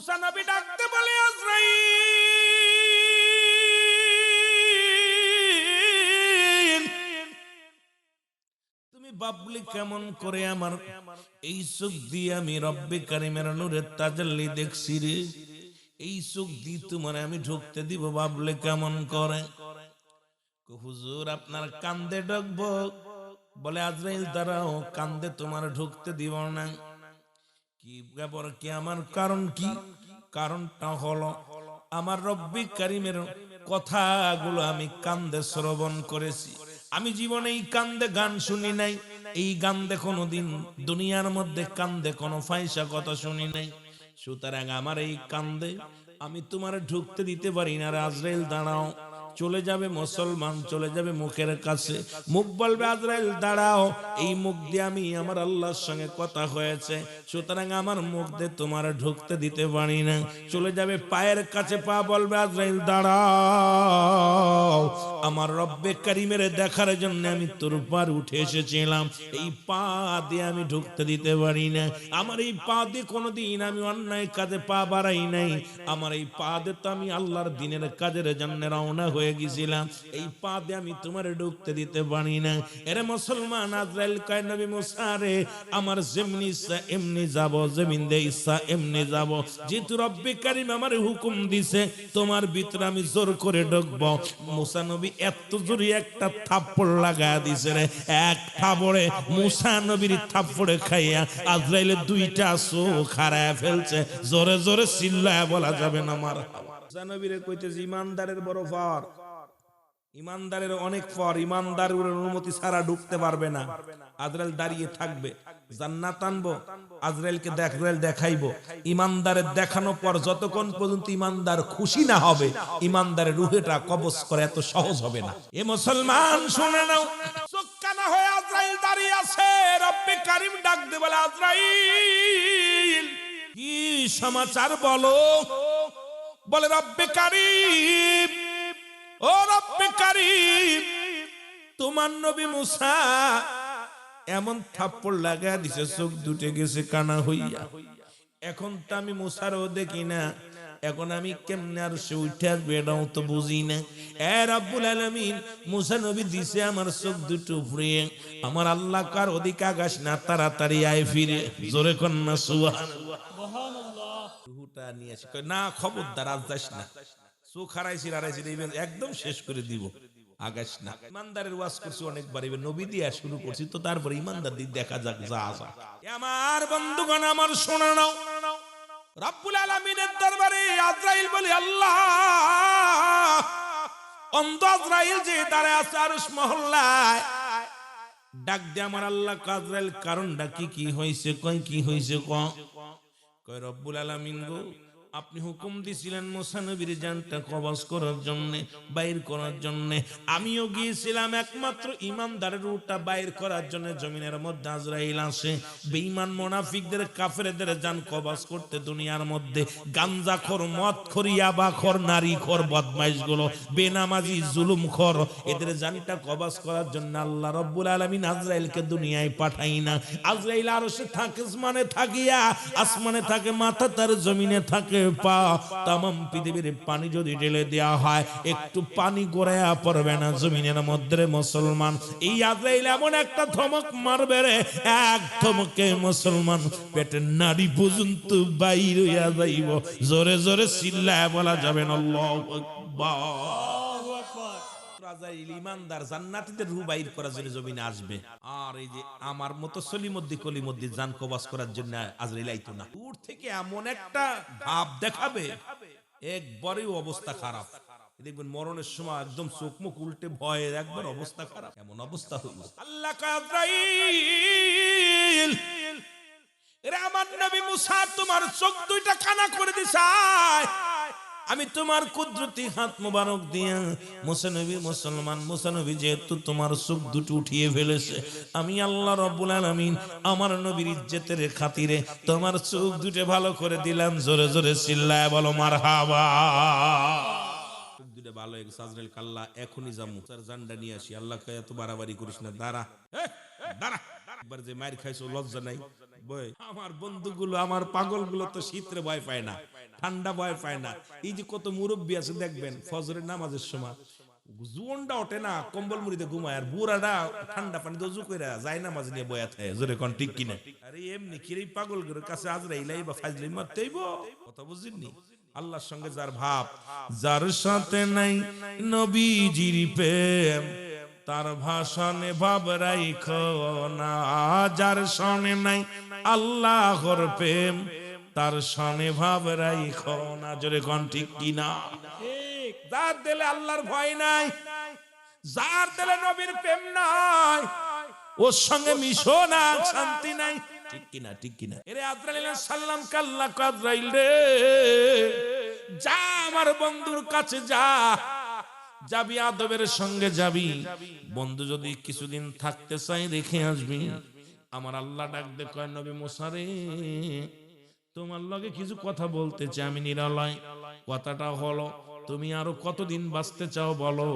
মুসা নবী ডাকতে বলে আজরাইল তুমি বাবলি কেমন করে আমার এই চোখ দিয়ে আমি রব্বে কারিমের নূরের তাজাল্লি দেখছি রে, এই চোখ দিয়ে তোমার আমি ঢুকতে দিব বাবলে কেমন করে? হুজুর আপনার কান্দে ঢুকবো। বলে আজরাইল দাঁড়াও, কান্দে তোমার ঢুকতে দিব না। কি ব্যাপার, কি আমার কারণ কি? কারণটা হলো আমার রব্বি কারিমের কথাগুলো আমি কান্দে শ্রবণ করেছি। আমি জীবনে এই কান্দে গান শুনি নাই, এই কান্দে কোনোদিন দুনিয়ার মধ্যে কান্দে কোনো ফাইসা কথা শুনি নাই। সুতরাং আমার এই কান্দে আমি তোমার ঢুকতে দিতে পারি না। আজরাইল দাঁড়াও। চলে যাবে মুসলমান, চলে যাবে মুখের কাছে, মুখ বলবে আজরাইল দাঁড়াও, এই মুখ দিয়ে আমি আমার আল্লাহর সঙ্গে কথা হয়েছে, সুতরাং আমার মুখ দিয়ে তোমার ঢুকতে দিতে পারি না। চলে যাবে পায়ের কাছে, পা বলবে আজরাইল দাঁড়াও, আমার রব্বে কারিমের দেখার জন্য আমি তোর পার উঠে এসেছিলাম, এই পা দিয়ে আমি ঢুকতে দিতে পারি না। আমার এই পা দিয়ে কোনোদিন আমি অন্যায় কাজে পা বাড়াই নাই, আমার এই পা দিয়ে তো আমি আল্লাহর দিনের কাজের জন্য রওনা হয়ে গেছিলাম, এই পা দিয়ে আমি তোমার ঢুকতে দিতে পারি না। এরে মুসলমান, আজরাইল কয় নবী মুসা রে, আমার যেমনি ইচ্ছা এমনি যাব, জমিন দে ইচ্ছা এমনি যাব, যেহেতু রব্বে কারিম আমার হুকুম দিছে তোমার ভিতরে আমি জোর করে ঢুকবো। মুসা নবী এত জোরে একটা থাপ্পড় লাগায়া দিছে রে, এক থাপ্পড়ে মুসা নবীর থাপ্পড়ে খাইয়া আজরাইলের দুইটা চোখ হারায় ফেলছে। জোরে জোরে চিল্লায়া বলা যাবে না মার। মুসা নবীরে কইতেছে ইমানদারের বড় ফর, ইমানদারের অনেক ফর, ইমানদারের অনুমতি ছাড়া ঢুকতে পারবে না। আজরাইল দাঁড়িয়ে থাকবে, জান্নাত আনবো, আজরাইলকে দেখাইবো। ইমানদারের দেখানোর পর যতক্ষণ পর্যন্ত ইমানদার খুশি না হবে, ইমানদারের রুহেটা কবজ করা এত সহজ হবে না। এ মুসলমান শুনে নাও, চোখ কানা হয়ে আজরাইল দাঁড়িয়ে আছে। রব্বে কারিম ডাক দে বলে আজরাইল কি সমাচার বলো? বলে রব্বে কারিম, ও রব্বে কারিম, তোমার নবী মুসা এমন থাপ্পড় লাগা দিছে চোখ দুটে গেছে কানা হইয়া। এখন তো আমি মুসারও দেখি না, এখন আমি কেমনে আর সে উঠে আসবে এটাও তো বুঝি না। এ রব্বুল আলামিন, মুসা নবী দিছে আমার চোখ দুটো উপরে, আমার আল্লাহ কার অধিক আগাস না, তাড়াতাড়ি আয় ফিরে। জোরে কন্যা সুবহানাল্লাহ। রুহুটা নিয়ে আসি, কয় না খবরদার আজ যাস না, চোখ হারাইছি একদম শেষ করে দিব, আগাস না। ইমানদারের ওয়াজ করছি অনেকবার, এবার নবী দিয়া শুরু করছি, তো তারপরে ইমানদার দিক দেখা যাক যা আসা। আমার বন্ধুগণ আমার শোনা নাও, রব্বুল আলামিনের দরবারে আজরাইল বলে আল্লাহ, অন্ধ আজরাইল যে দাঁড়ায় আছে আরশ মহল্লায়, ডাক দে আমার আল্লাহ আজরাইল কারণটা কি হয়েছে? কয় কি হয়েছে? কয় রব্বুল আলামিন গো, আপনি হুকুম দিছিলেন মুসা নবীর জানটা কবজ করার জন্য, বাইর করার জন্য। আমিও গিয়েছিলাম একমাত্র ইমানদারের রূহটা বাইর করার জন্য। জমিনের মধ্যে আজরাইল আসে বেঈমান মুনাফিকদের কাফেরদের জান কবজ করতে। দুনিয়ার মধ্যে গাঞ্জাখোর, মদখোর, ইয়াবাখোর, নারীখোর, বদমাইশগুলো, বেনামাজি, জুলুমখোর, এদের জানটা কবজ করার জন্য আল্লাহ রব্বুল আলামিন আজরাইলকে দুনিয়ায় পাঠাই না। আজরাইল আরশে থাকে, আসমানে থাকিয়া, আসমানে থাকে মাথা, তার জমিনে থাকে পা। তামাম পৃথিবীর পানি যদি ঢেলে দেওয়া হয়, একটু পানি গড়াইয়া পড়বে না জমিনের মধ্যে। মুসলমান, এই আজরাইল এমন একটা ধমক মারবে রে, এক ধমকে মুসলমান পেটের নাড়ি পর্যন্ত বাইর হইয়া যাইব। জোরে জোরে চিল্লায় বলা যাবে না আল্লাহু আকবার। ইমানদার জান্নাতীদের রূহ বাইর করার জন্য জমিনে আসবে, আর এই যে আমার মতো সলিমদ্দি কলিমদ্দি জান কবজ করার জন্য আজরাইল আইতো না। দূর থেকে এমন একটা ভাব দেখাবে, একবারে অবস্থা খারাপ। দেখবেন মরণের সময় একদম চোখ মুখ উল্টে ভয়ে একবার অবস্থা খারাপ, এমন অবস্থা হইল। আল্লাহ আজরাইল, এরে আমার নবী মুসা তোমার চোখ দুইটা কানা করে দিছে, আমি তোমার কুদরতি হাত মোবারক দিয়া মুসা নবী, মুসলমান মুসা নবী যেহেতু তোমার চোখ দুটো উঠিয়ে ফেলেছে, আমি আল্লাহ রাব্বুল আলামিন আমার নবীর ইজ্জতের খাতিরে তোমার চোখ দুটো ভালো করে দিলাম। জোরে জোরে চিল্লায় বলো মারহাবা। চোখ দুটো ভালো হয়ে গেছে। আজরাইল কাল্লা এখনই যামু, তার জানটা নিয়ে আসি। আল্লাহ কয় এত বাড়াবাড়ি করিস না, দাঁড়া দাঁড়া। একবার যে মার খাইছো লজ্জা নাই? বই আমার বন্ধুগুলো, আমার পাগলগুলো তো শীতরে ভয় পায় না, ঠান্ডা ভয় পায় না। এই যে কত মুরব্বী আছে দেখবেন ফজরের নামাজের সময় জুয়নটা ওঠে না, কম্বল মুড়িতে ঘুমায়, আর বুড়াটা ঠান্ডা পানিতে ওযু কইরা যায় নামাজ নিয়ে বয়া থাকে। জোরে কোন ঠিক কিনা? আরে এমনি কি এই পাগলগুলোর কাছে আজরাইলাই বা ফাজলাই মারতেইব, কথা বুঝিনি? আল্লাহর সঙ্গে যার ভাব, যার সাথে নাই নবীজির প্রেম, তার ভাষণে ভাব রাইখো না। যার সনে নাই আল্লাহর প্রেম, তার সনে ভাব রাইখো না। জোরে কোন ঠিক কিনা? যার দিলে আল্লাহর ভয় নাই, যার দিলে নবীর প্রেম নাই, ওর সঙ্গে মিশো না, শান্তি নাই। ঠিক কিনা? ঠিক কিনা? এরে আজরাইল সাল্লাম কাল্লা কাজরাইল রে, যা আমার বন্ধুর কাছে যা, যাবি আদবের সঙ্গে যাবি। বন্ধু যদি কিছুদিন থাকতে চাই রেখে আসবি। আমার আল্লাহ ডাক দে কয় নবী মুসা রে, তোমার লগে কিছু কথা বলতে চাই আমি নিরালয়। কথাটা হলো তুমি আরো কতদিন বাঁচতে চাও বলো।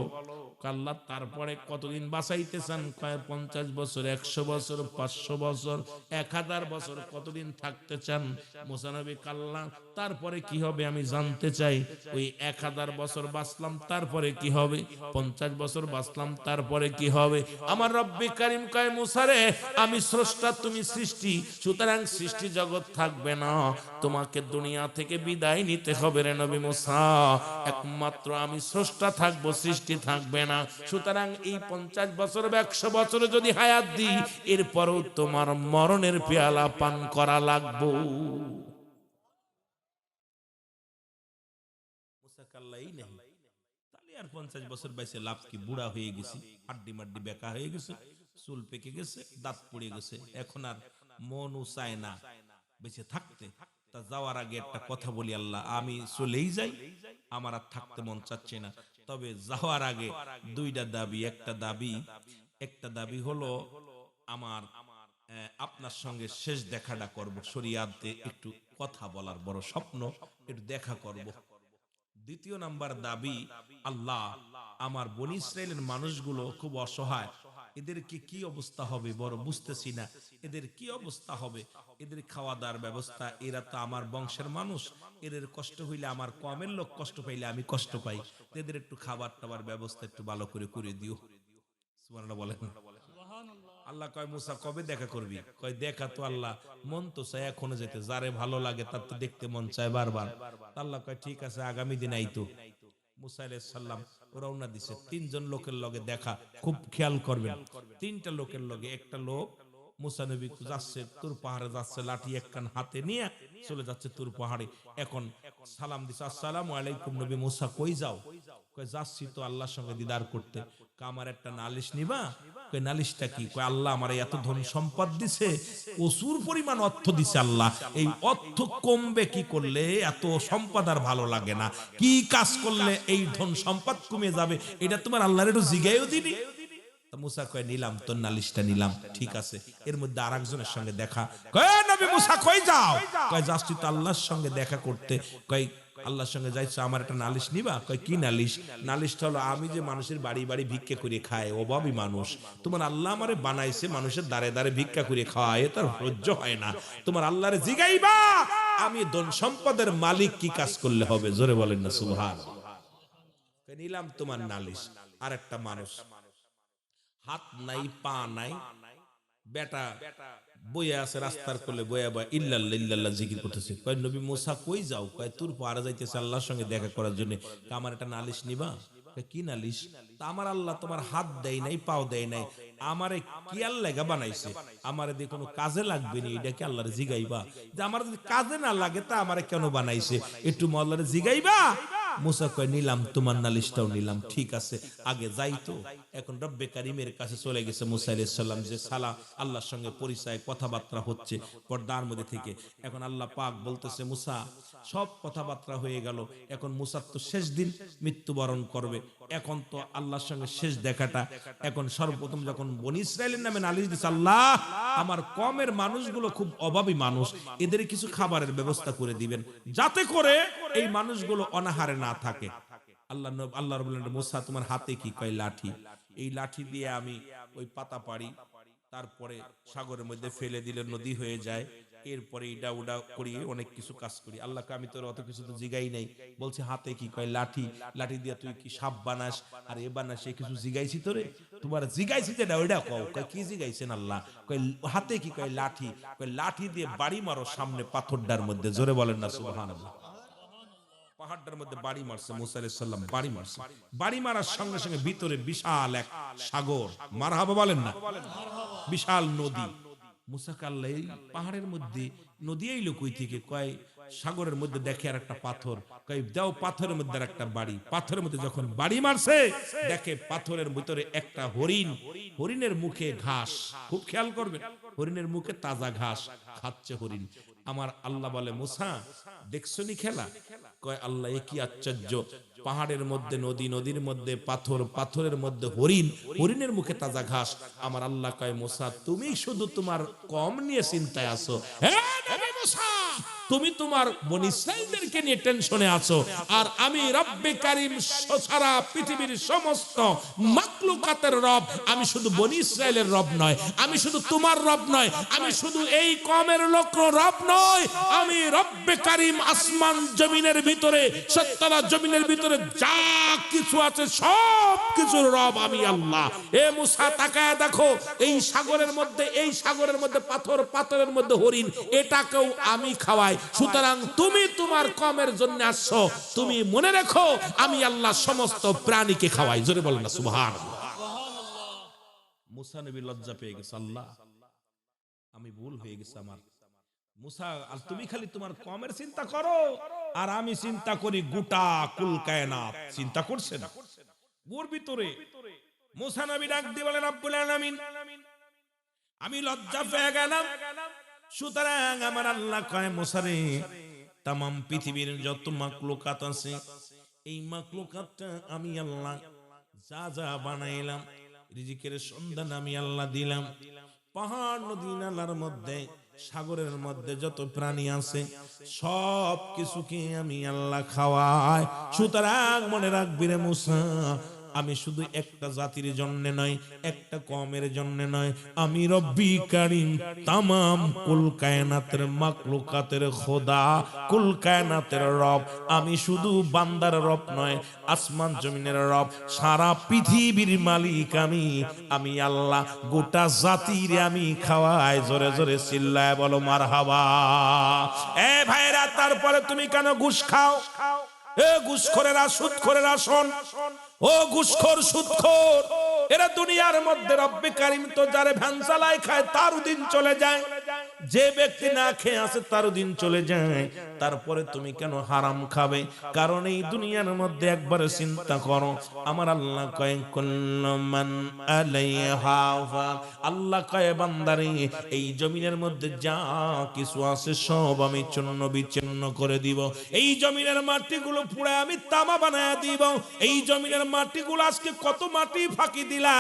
আল্লাহ তারপরে কতদিন বাঁচাইতে চান? কয় 50 বছর, 100 বছর, 500 বছর, 1000 বছর, কতদিন থাকতে চান? মুসা নবী কাল্লা তারপরে কি হবে আমি জানতে চাই। ওই 1000 বছর বাঁচলাম তারপরে কি হবে? 50 বছর বাঁচলাম তারপরে কি হবে? আমার রব্বে কারীম কয় মুসা রে, আমি স্রষ্টা তুমি সৃষ্টি, সুতরাং সৃষ্টি জগৎ থাকবে না, তোমাকে দুনিয়া থেকে বিদায় নিতে হবে রে নবী মুসা। একমাত্র আমি স্রষ্টা থাকবো, সৃষ্টি থাকবে না। সুতরাং এই 50 বছর 100 বছর যদি হায়াত দিই, এরপরও তোমার মরণের পেয়ালা পান করা লাগবো। মুসা কাল্লাই নেই, তাহলে আর 50 বছর বাইসে লাভ কি? বুড়া হয়ে গেছি, হাড্ডি মাড্ডি বেকা হয়ে গেছে, চুল পেকে গেছে, দাঁত পড়ে গেছে, এখন আর মনও চায় না বেঁচে থাকতে। তা যাওয়ার আগে একটা কথা বলি, আল্লাহ আমি চলেই যাই, আমার আর থাকতে মন চাচ্ছে না। তবে যাওয়ার আগে দুইটা দাবি। একটা দাবি হলো আমার আপনার সঙ্গে শেষ দেখাটা করব, শরিয়াতে একটু কথা বলার বড় স্বপ্ন, একটু দেখা করব। দ্বিতীয় নাম্বার দাবি, আল্লাহ আমার বনি ইসরাইলের মানুষগুলো খুব অসহায়, এদেরকে কি অবস্থা হবে বড় বুঝতেছি না। এদের কি অবস্থা হবে? এদের খাওয়া দাওয়ার ব্যবস্থা, এরা তো আমার বংশের মানুষ, এদের কষ্ট হইলে আমার কমের লোক কষ্ট পাইলে আমি কষ্ট পাই, এদের একটু খাবার টাবার ব্যবস্থা একটু ভালো করে করে দিও। সুবহানাল্লাহ বলেন। আল্লাহ কয় মুসা কবে দেখা করবি? কয় দেখা তো আল্লাহ মন তো চায় এখনো যেতে, যারে ভালো লাগে তার তো দেখতে মন চায় বারবার। আল্লাহ কয় ঠিক আছে আগামী দিন আইতো। মুসা আলাইহিস সালাম রওনা দিছে, 3 জন লোকের লগে দেখা, খুব খেয়াল করবেন। 3টা লোকের লগে, একটা লোক মুসা নবী যাচ্ছে তুর পাহাড়ে যাচ্ছে, লাঠি একখান হাতে নিয়ে চলে যাচ্ছে তুর পাহাড়ে। এখন সালাম দিছে, আসসালামু আলাইকুম নবী মুসা, কই যাও? কয় যাচ্ছি তো আল্লাহর সঙ্গে দিদার করতে। আমার একটা নালিশ নিবা? কয় নালিশটা কি? কয় আল্লাহ আমার এত ধন সম্পদ দিছে, প্রচুর পরিমাণ অর্থ দিছে আল্লাহ, এই অর্থ কমবে কি করলে? এত সম্পদ আর ভালো লাগে না, কি কাজ করলে এই ধন সম্পদ কমে যাবে? এটা তোমার আল্লাহর একটু জিগাইও দিনি। মুসা কয় নিলাম, তোর নালিশটা নিলাম, ঠিক আছে। এর মধ্যে আরেকজনের সঙ্গে দেখা। কয় নবী মুসা কই যাও? কয় যাচ্ছি তো আল্লাহর সঙ্গে দেখা করতে। কয় আল্লাহর সঙ্গে যাইছো, আমার একটা নালিশ নিবা? কয় কি নালিশ? নালিশটা হলো আমি যে মানুষের বাড়ি বাড়ি ভিক্ষা করে খায়, অভাবী মানুষ, তোমার আল্লাহ আমারে বানাইছে মানুষের দ্বারে দ্বারে ভিক্ষা করে খাওয়ায়, তার সহ্য হয় না। তোমার আল্লাহরে জিগাইবা আমি ধন সম্পদের মালিক কি কাজ করলে হবে? জোরে বলেন না সুবহানাল্লাহ। নিলাম তোমার নালিশ। আরেকটা মানুষ হাত নাই পা নাই, বেটা বইয়া আছে রাস্তার কোলে, বইয়া বয়া ইল্লাল্লাহ ইল্লাল্লাহ জিকির করতেছে। কয় নবী মুসা কই যাও? কয় তুর পাহাড়ে যাইতেছে আল্লাহর সঙ্গে দেখা করার জন্য। আমার একটা নালিশ নিবা? কি নালিশ? তা আমার আল্লাহ তোমার হাত দেয় নাই, পাও দেয় নাই, আমারে কি আল্লাহ বানাইছে, আমারে দিয়ে কোনো কাজে লাগবে না, এটা কি আল্লাহরে জিগাইবা? যে আমার যদি কাজে না লাগে তা আমারে কেন বানাইছে, একটু আল্লাহরে জিগাইবা? মুসা কয় নিলাম তোমার নালিশটাও নিলাম, ঠিক আছে আগে যাই তো। এখন রব্বে কারিমের কাছে চলে গেছে মুসা আলাইহিস সালাম, যে সালা আল্লাহর সঙ্গে পরিচয় কথাবার্তা হচ্ছে পর্দার মধ্যে থেকে। এখন আল্লাহ পাক বলতেছে মুসা সব কথাবার্তা হয়ে গেল, এখন মুসার তো শেষ দিন, মৃত্যুবরণ করবে, এখন তো আল্লাহর সঙ্গে শেষ দেখাটা। এখন সর্বপ্রথম যখন বনি ইসরাইলের নামে নালিশ দিছে, আল্লাহ আমার কমের মানুষগুলো খুব অভাবী মানুষ, এদের কিছু খাবারের ব্যবস্থা করে দিবেন যাতে করে এই মানুষগুলো অনাহারে না থাকে। আল্লাহ রাব্বুল আলামিন মুসা তোমার হাতে কি? কয় লাঠি। এই লাঠি দিয়ে আমি ওই পাতা পারি, তারপরে সাগরের মধ্যে ফেলে দিলে নদী হয়ে যায়, এরপরে এটা ওটা করি, অনেক কিছু কাজ করি। আল্লাহকে আমি তোর অত কিছু তো জিগাই নাই। বলছে হাতে কি কয় লাঠি, লাঠি দিয়ে তুই কি সাপ বানাস আর এ বানাস, সে কিছু জিগাইছি তোরে? তোমার জিগাইছি যেটা ওইটা কও। কয় কি জিগাইছেন আল্লাহ? কয় হাতে কি কয় লাঠি, কয় লাঠি দিয়ে বাড়ি মারো সামনে পাথরটার মধ্যে। জোরে বলেন না সুবহানাল্লাহ। পাহাড়টার মধ্যে বাড়ি মারছে মুসা আলাইহিস সালাম, বাড়ি মারছে। বাড়ি মারার সঙ্গে সঙ্গে ভিতরে বিশাল এক সাগর, মারহাবা বলেন না, বিশাল নদী। মুসাকে আল্লাহ এই পাহাড়ের মধ্যে নদী এই লোকই থেকে কয় সাগরের মধ্যে দেখে আর একটা পাথর, কয় দাও পাথরের মধ্যে আর একটা বাড়ি। পাথরের মধ্যে যখন বাড়ি মারছে দেখে পাথরের ভিতরে একটা হরিণ, হরিণের মুখে ঘাস, খুব খেয়াল করবেন, হরিণের মুখে তাজা ঘাস খাচ্ছে হরিণ। আমার আল্লাহ বলে মুসা দেখছনি খেলা? কয় আল্লাহ এ কি আশ্চর্য, পাহাড়ের মধ্যে নদী, নদীর মধ্যে পাথর, পাথরের মধ্যে হরিণ, হরিণের মুখে তাজা ঘাস। আমার আল্লাহ কয় মুসা তুমি শুধু তোমার কম নিয়ে চিন্তায় আছো, তুমি তোমার বনি ইসরাঈলদেরকে নিয়ে টেনশনে আছো, আর আমি রব্বে কারীম সারা পৃথিবীর সমস্ত মাখলুকাতের রব। আমি শুধু বনি ইসরাঈলের রব নয়, আমি শুধু তোমার রব নয়, আমি শুধু এই কওমের লোক রব নয়, আমি রব্বে কারীম আসমান জমিনের ভিতরে, সত্তরা জমিনের ভিতরে যা কিছু আছে সব কিছুর রব আমি আল্লাহ। এ মুসা তাকায় দেখো, এই সাগরের মধ্যে, এই সাগরের মধ্যে পাথর, পাথরের মধ্যে হরিণ, এটাকেও আমি খাওয়াই। সুতরাং তুমি তোমার কওমের জন্য আসছো, তুমি মনে রেখো আমি আল্লাহ সমস্ত প্রাণীকে খাওয়াই। জোরে বলেন না সুবহানাল্লাহ। মুসা নবী লজ্জা পেয়ে গেছে, আল্লাহ আমি ভুল হয়ে গেছে আমার। মুসা আর তুমি খালি তোমার কওমের চিন্তা করো, আর আমি চিন্তা করি গোটা কুল কায়নাত। চিন্তা করছে না ওর ভিতরে? মুসা নবী ডাক দিয়ে বলেন রব্বুল আলামিন আমি লজ্জা পেয়ে গেলাম। সুতরাং আমার আল্লাহ কয় মুসা রে, তামাম পৃথিবীর যত মাখলুকাত আছে, এই মাখলুকাতটা আমি আল্লাহ যা যা বানাইলাম, রিজিকের সন্ধান আমি আল্লাহ দিলাম। পাহাড়, নদী, নালার মধ্যে, সাগরের মধ্যে যত প্রাণী আছে সব কিছুকে আমি আল্লাহ খাওয়াই। সুতরাং মনে রাখবি রে মুসা, আমি শুধু একটা জাতির জন্য নয়, একটা কওমের জন্য নয়, আমি রব্বি কারীম তামাম কুল কায়নাতের মাখলুকাতের খোদা, কুল কায়নাতের রব। আমি শুধু বান্দার রব নয়, আসমান জমিনের রব, সারা পৃথিবীর মালিক আমি আল্লাহ। গোটা জাতির আমি খাওয়াই। জোরে জোরে চিল্লায় বলো মারহাবা। এ ভাইরা, তারপরে তুমি কেন ঘুষ খাও? এ ঘুষখোরেরা, সুদখোরেরা শোন, ও ঘুষখোর, সুদখোর, এরা দুনিয়ার মধ্যে রব্বে কারীম তো যারে ভ্যান চালায় খায় তারও দিন চলে যায়, যে ব্যক্তি না খেয়ে আছে তারও দিন চলে যায়। তারপরে তুমি কেন হারাম খাবে? কারণ এই দুনিয়ার মধ্যে একবারে চিন্তা করো, আমার আল্লাহ কয় কুল্লু মান আলাইহা ফান, আল্লাহ কয় বান্দারে এই জমিনের মধ্যে যা কিছু আছে সব আমি চূর্ণ বিচূর্ণ করে দিব। এই জমিনের মাটিগুলো পুড়ে আমি তামা বানায় দিব। এই জমিনের মাটিগুলো আজকে কত মাটি ফাঁকি দিলা,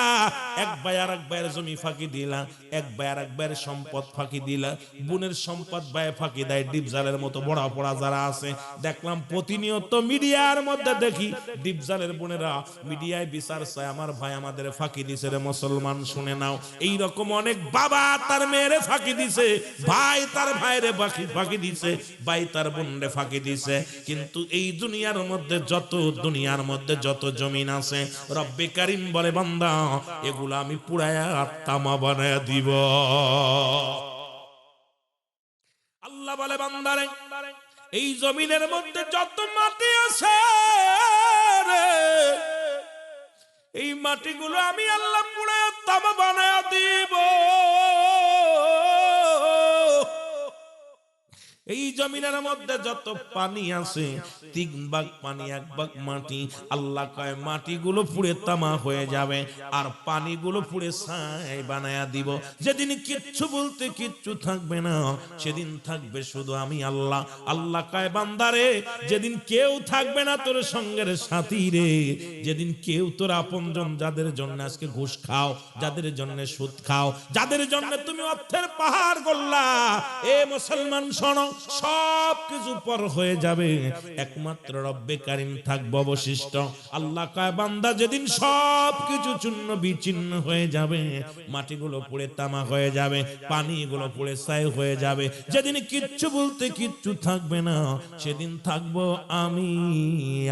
এক ভাই আর এক ভাইয়ের জমি ফাঁকি দিলা, এক ভাই আর এক ভাইয়ের সম্পদ ফাঁকি দিলা, বোনের সম্পদ ভাই ফাঁকি দেয়। ডিপজালের মতো বড় পড়া যারা আছে দেখলাম প্রতিনিয়ত মিডিয়ার মধ্যে দেখি ডিপজালের বোনেরা মিডিয়ায় বিচার চায়, আমার ভাই আমাদের ফাঁকি দিছে রে মুসলমান শুনে নাও। এই রকম অনেক বাবা তার মেয়েরে ফাঁকি দিছে, ভাই তার ভাইরে ফাঁকি দিছে, ভাই তার বোনরে ফাঁকি দিছে। কিন্তু এই দুনিয়ার মধ্যে যত জমিন আছে রব্বে কারীম বলে বান্দা এগুলা আমি পুরায়া তামা বানায়া দিব। আল্লাহ বলে বান্দারে এই জমিনের মধ্যে যত মাটি আছে রে, এই মাটিগুলো আমি আল্লাহ পুরায়া তামা বানায়া দিব। এই জমিনের মধ্যে যত পানি আছে, 3 ভাগ পানি 1 ভাগ মাটি, আল্লাহ কয় মাটিগুলো পুড়ে তামা হয়ে যাবে আর পানিগুলো পুড়ে ছাই বানায়া দিব। যেদিন কিচ্ছু বলতে কিচ্ছু থাকবে না, সেদিন থাকবে শুধু আমি আল্লাহ। আল্লাহ কয় বান্দারে যেদিন কেউ থাকবে না তোর সঙ্গের সাথী রে, যেদিন কেউ তোর আপনজন, যাদের জন্য আজকে ঘুষ খাও, যাদের জন্য সুদ খাও, যাদের জন্য তুমি অর্থের পাহাড় গড়লা, এ মুসলমান শোনো, সব কিছু পর হয়ে যাবে, একমাত্র রব্বে কারিম থাকবে অবশিষ্ট। আল্লাহ কয় বান্দা যেদিন সব কিছু চূর্ণ বিচ্ছিন্ন হয়ে যাবে, মাটিগুলো পুড়ে তামা হয়ে যাবে, পানিগুলো পুড়ে ছাই হয়ে যাবে, যেদিন কিচ্ছু বলতে কিচ্ছু থাকবে না, সেদিন থাকবো আমি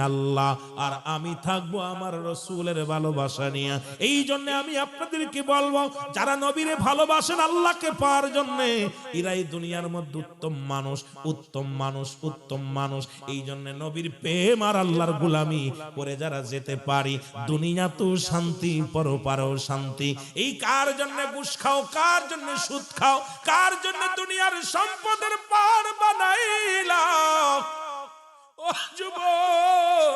আল্লাহ, আর আমি থাকবো আমার রসুলের ভালোবাসা নিয়ে। এই জন্য আমি আপনাদেরকে বলবো, যারা নবীরে ভালোবাসেন আল্লাহকে পাওয়ার জন্য, এরাই দুনিয়ার মধ্যে উত্তম মানুষ, উত্তম মানুষ, উত্তম মানুষ। এই জন্য নবীর প্রেম আর আল্লাহর গোলামি করে যারা যেতে পারি, দুনিয়া তো শান্তি, পরপারেও শান্তি। এই কার জন্য ঘুষ খাও, কার জন্য সুদ খাও, কার জন্য দুনিয়ার সম্পদের পার বানাইলা? ও যুবক,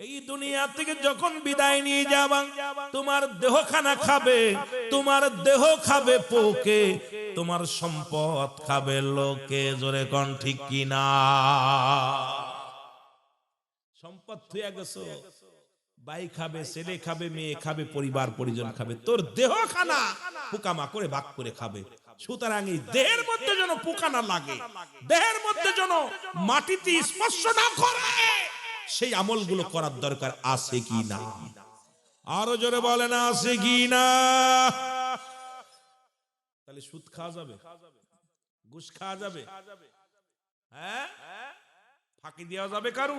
এই দুনিয়া থেকে যখন বিদায় নিয়ে যাবা, তোমার দেহখানা খাবে, তোমার দেহ খাবে পোকে, তোমার সম্পদ খাবে লোকে। জোরে কোন ঠিক কিনা? সম্পদ থুয়া গেছো, ভাই খাবে, ছেলে খাবে, মেয়ে খাবে, পরিবার পরিজন খাবে, তোর দেহখানা পোকামাকড়ে ভাগ করে খাবে। সুতরাং এই দেহের মধ্যে যেন পোকা না লাগে, দেহের মধ্যে যেন মাটিতে স্পর্শ না করে, সেই আমলগুলো করার দরকার আছে কি না? আরো জোরে বলেন আছে কি না? তাহলে সুদ খাওয়া যাবে, ঘুষ খাওয়া যাবে, হ্যাঁ, ফাঁকি দেওয়া যাবে কারু?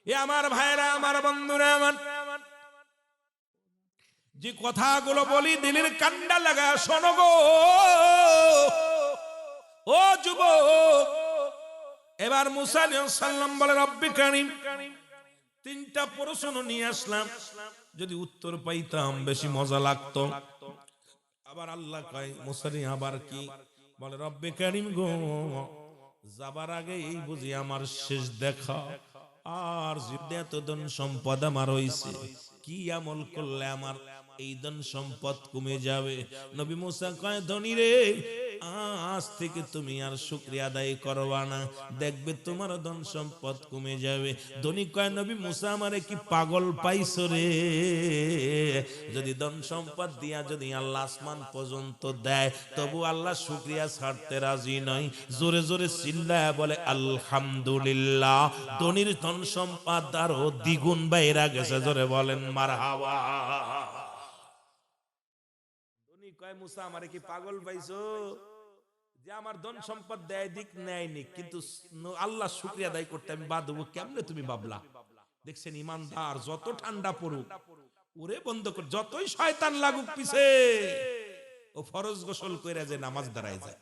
এ আমার ভাইরা, আমার বন্ধুরা, আমার যে কথাগুলো বলি দিলের কান্ডা লাগা শোনো গো। ও যুবক, এবার মুসা আলাইহিস সালাম বলে, রব্বে কারীম, তিনটা প্রশ্ন নিয়ে আসলাম, যদি উত্তর পাইতাম বেশি মজা লাগতো। আবার আল্লাহ কয়, মুসা রে আবার কি? বলে, রব্বে কারীম গো, যাবার আগে এই বুঝি আমার শেষ দেখা, আর যদি এত ধন সম্পদ আমার হইছে, কি আমল করলে আমার এই ধন সম্পদ কমে যাবে? নবী মুসা কয়, ধনী রে, আজ থেকে তুমি আর শুকরিয়া আদায় করবা না, দেখবে তোমার ধন সম্পদ কমে যাবে। ধনী কয়, নবী মুসা আমারে কি পাগল পাইছো রে? যদি ধন সম্পদ দিয়া যদি আল্লাহ আসমান পর্যন্ত দেয়, তবু আল্লাহ শুকরিয়া ছাড়তে রাজি নয়। জোরে জোরে চিল্লায়া বলে আলহামদুলিল্লাহ। ধনীর ধন সম্পদ আরো দ্বিগুণ বাইরা গেছে, জোরে বলেন মারহাবা। ধনী কয়, মুসা আমারে কি পাগল পাইছো যে আমার ধন সম্পদ দেয় দিক নেয়নি, কিন্তু আল্লাহ শুকরিয়া আদায় করতে আমি বাদ দেবো কেমনে তুমি ভাবলা? দেখছেন ইমানদার যত ঠান্ডা পড়ুক, ওরে বন্ধ কর, যতই শয়তান লাগুক পিছে, ও ফরজ গোসল কইরা যে নামাজ দাঁড়ায় যায়,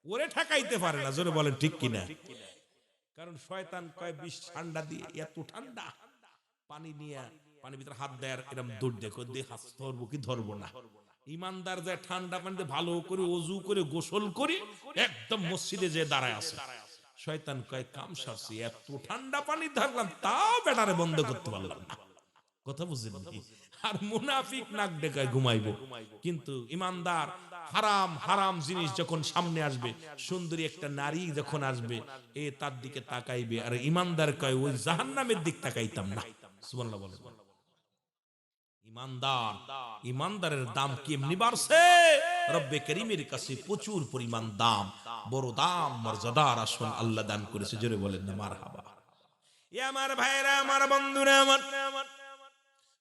ওরে ঠেকাইতে পারে না। জোরে বলেন ঠিক কিনা? কারণ শয়তান কয় বিষ ঠান্ডা দিয়ে, এত ঠান্ডা পানি নিয়ে পানির ভিতরে হাত দেয়, এরকম দৌড় দেখো, দেখ ধরবো কি ধরবো না। ইমানদার যায় ঠান্ডা পানিতে ভালো করে অজু করে গোসল করে একদম মসজিদে যে দাঁড়ায় আছে। শয়তান কয়, কাম সারছি, এত ঠান্ডা পানি ধরলাম তাও বেটারে বন্ধ করতে পারলাম না। কথা বুঝলেন কি? আর মুনাফিক নাক ডেকায় ঘুমাইবো, কিন্তু ইমানদার হারাম হারাম জিনিস যখন সামনে আসবে, সুন্দরী একটা নারী যখন আসবে, এ তার দিকে তাকাইবে। আর ইমানদার কয়, ওই জাহান্নামের দিক তাকাইতাম না। সুবহানাল্লাহ বলেন। ইমানদার, ইমানদারের দাম কেমনি বাড়ছে? রব্বে কারীমের কাছে প্রচুর পরিমাণ দাম, বড় দাম, মর্যাদার আসন আল্লাহ দান করেছে। জোরে বলেন না মারহাবা। এ আমার ভাইরা, আমার বন্ধুরা, আমার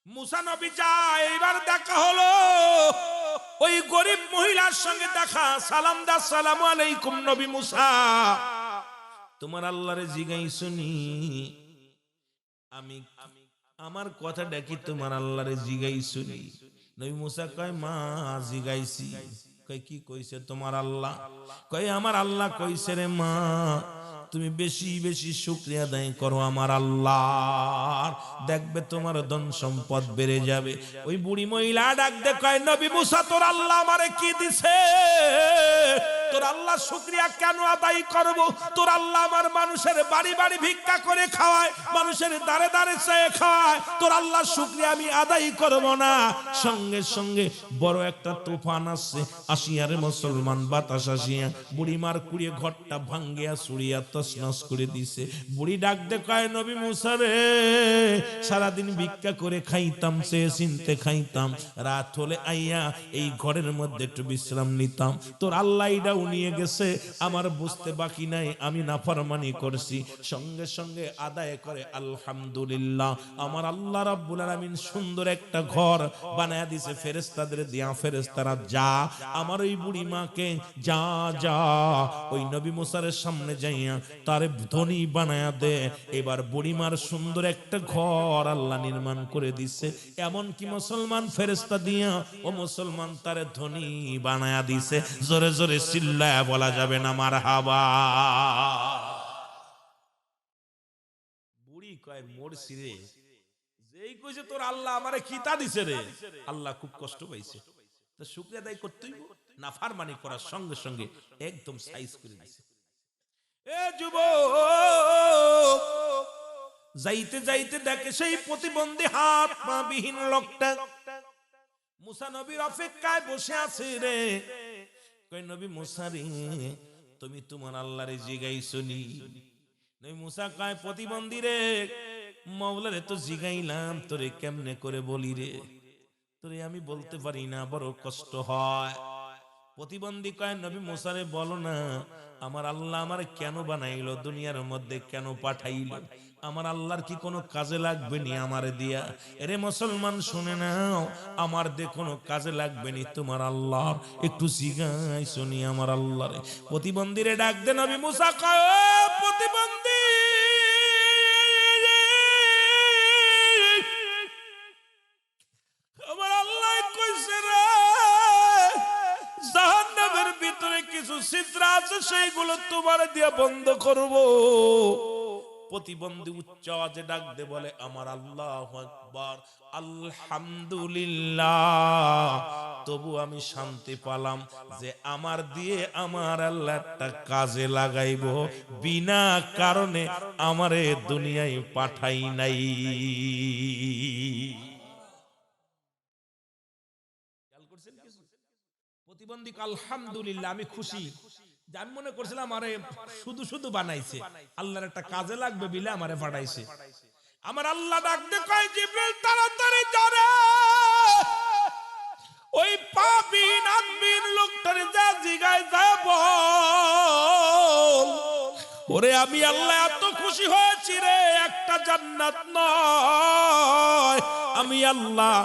মুসা নবী যায়, এবার দেখা হলো ওই গরিব মহিলার সঙ্গে দেখা। সালাম দা, আসসালামু আলাইকুম নবী মুসা, তোমার আল্লাহরে জিগাইছনি? আমি আমার কথাটা কি তোমার আল্লাহরে জিগাইছনি? নবী মুসা কয়, মা জিগাইছি। কয়, কি কইছে তোমার আল্লাহ? কয়, আমার আল্লাহ কইছে রে মা, তুমি বেশি বেশি শুকরিয়া আদায় করো আমার আল্লাহর, দেখবে তোমার ধন সম্পদ বেড়ে যাবে। ওই বুড়ি মহিলা ডাক দে কয়, নবী মুসা, তোর আল্লাহ আমারে কি দিছে? তোর আল্লাহ শুকরিয়া কেন আদায় করব? তোর আল্লাহ আমার মানুষের বাড়ি বাড়ি ভিক্ষা করে খাওয়ায়, মানুষের দাঁড়ে দাঁড়ে চেয়ে খাওয়ায়, তোর আল্লাহ শুকরিয়া আমি আদায় করব না? সঙ্গে সঙ্গে বড় একটা তুফান আসছে, আসিয়ারে মুসলমান বাতাস আসিয়া বুড়িমার কুড়িয়ে ঘরটা ভাঙ্গিয়া চুরিয়া তছনছ করে দিছে। বুড়ি ডাক দে কয়, নবী মুসা রে, সারাদিন ভিক্ষা করে খাইতাম, সে চিনতে খাইতাম, রাত হলে আইয়া এই ঘরের মধ্যে একটু বিশ্রাম নিতাম, তোর আল্লাহ এটাও নিয়ে গেছে, আমার বুঝতে বাকি নাই, আমি নাফরমানি করছি। সঙ্গে সঙ্গে আদায় করে আলহামদুলিল্লাহ, আমার আল্লাহ রাব্বুল আলামিন সুন্দর একটা ঘর বানায়া দিছে ফেরেশতাদের দিয়া। ফেরেশতারা যা আমার ওই বুড়ি মাকে যা যা ওই নবী মুসার সামনে যাইয়া তারে ধনী বানায়া দে। এবার বুড়িমার সুন্দর একটা ঘর আল্লাহ নির্মাণ করে দিছে। এমন কি মুসলমান ফেরেশতা দিয়া ও মুসলমান তারে ধনী বানায়া দিছে। জোরে জোরে চিল্লায়া বলা যাবে না মারহাবা। বুড়ি কয়, মরছি রে, যেই কইছে তোর আল্লাহ আমারে খিতা দিছে রে, আল্লাহ খুব কষ্ট পাইছে, তো শুকরিয়া আদায় করতেই নাফরমানি করার সঙ্গে সঙ্গে একদম সাইজ করে দিছে। এ যুবক, যাইতে যাইতে দেখে সেই প্রতিবন্ধী হাত পা বিহীন লোকটা মুসা নবীর অপেক্ষায় বসে আছে রে। কই, নবী মুসা রে, তুমি তোমার আল্লাহরে জিগাইছো নি? নবী মুসা কয়, প্রতিবন্ধী রে, মাওলারে তো জিগাইলাম, তোরে কেমনে করে বলি রে, তোরে আমি বলতে পারি না, বড় কষ্ট হয়। প্রতিবন্ধী কয়, নবী মুসা রে বলো না, আমার আল্লাহ আমার কেন বানাইলো, দুনিয়ার মধ্যে কেন পাঠাইলো, আমার আল্লাহর কি কোনো কাজে লাগবে নি আমারে দিয়া? এরে মুসলমান শুনে নাও, আমার দে কোনো কাজে লাগবে নি, তোমার আল্লাহ একটু জিগাইছো নি আমার আল্লাহরে? প্রতিবন্ধীরে ডাক দে। নবী মুসা কয়, ও প্রতিবন্ধী, আমার আল্লাহ কইছে রে, জাহান্নামের ভিতরে কিছু ছিদ্র আছে, সেইগুলো তোমার দিয়া বন্ধ করব। প্রতিবন্ধী উচ্চ আওয়াজে ডাক দে বলে, আমার আল্লাহু আকবার, আলহামদুলিল্লাহ। তবু আমি শান্তি পেলাম যে আমার দিয়ে আমার আল্লাহ একটা কাজে লাগাইবো, বিনা কারণে আমারে দুনিয়ায় পাঠাই নাই। প্রতিবন্ধী আলহামদুলিল্লাহ, আমি খুশি, আমি মনে করছিলাম আরে শুধু শুধু বানাইছে, আল্লাহর একটা কাজে লাগবে বিলে আমারে পাঠাইছে। আমার আল্লাহ ডাকতে কয়, জিবরিল তাড়াতাড়ি যারে ওই পাবিন আদমিন লোকটারে যা জিগায় যাব, ওরে আমি আল্লাহ এত খুশি হয়েছি রে, একটা জান্নাত নয়, আমি আল্লাহ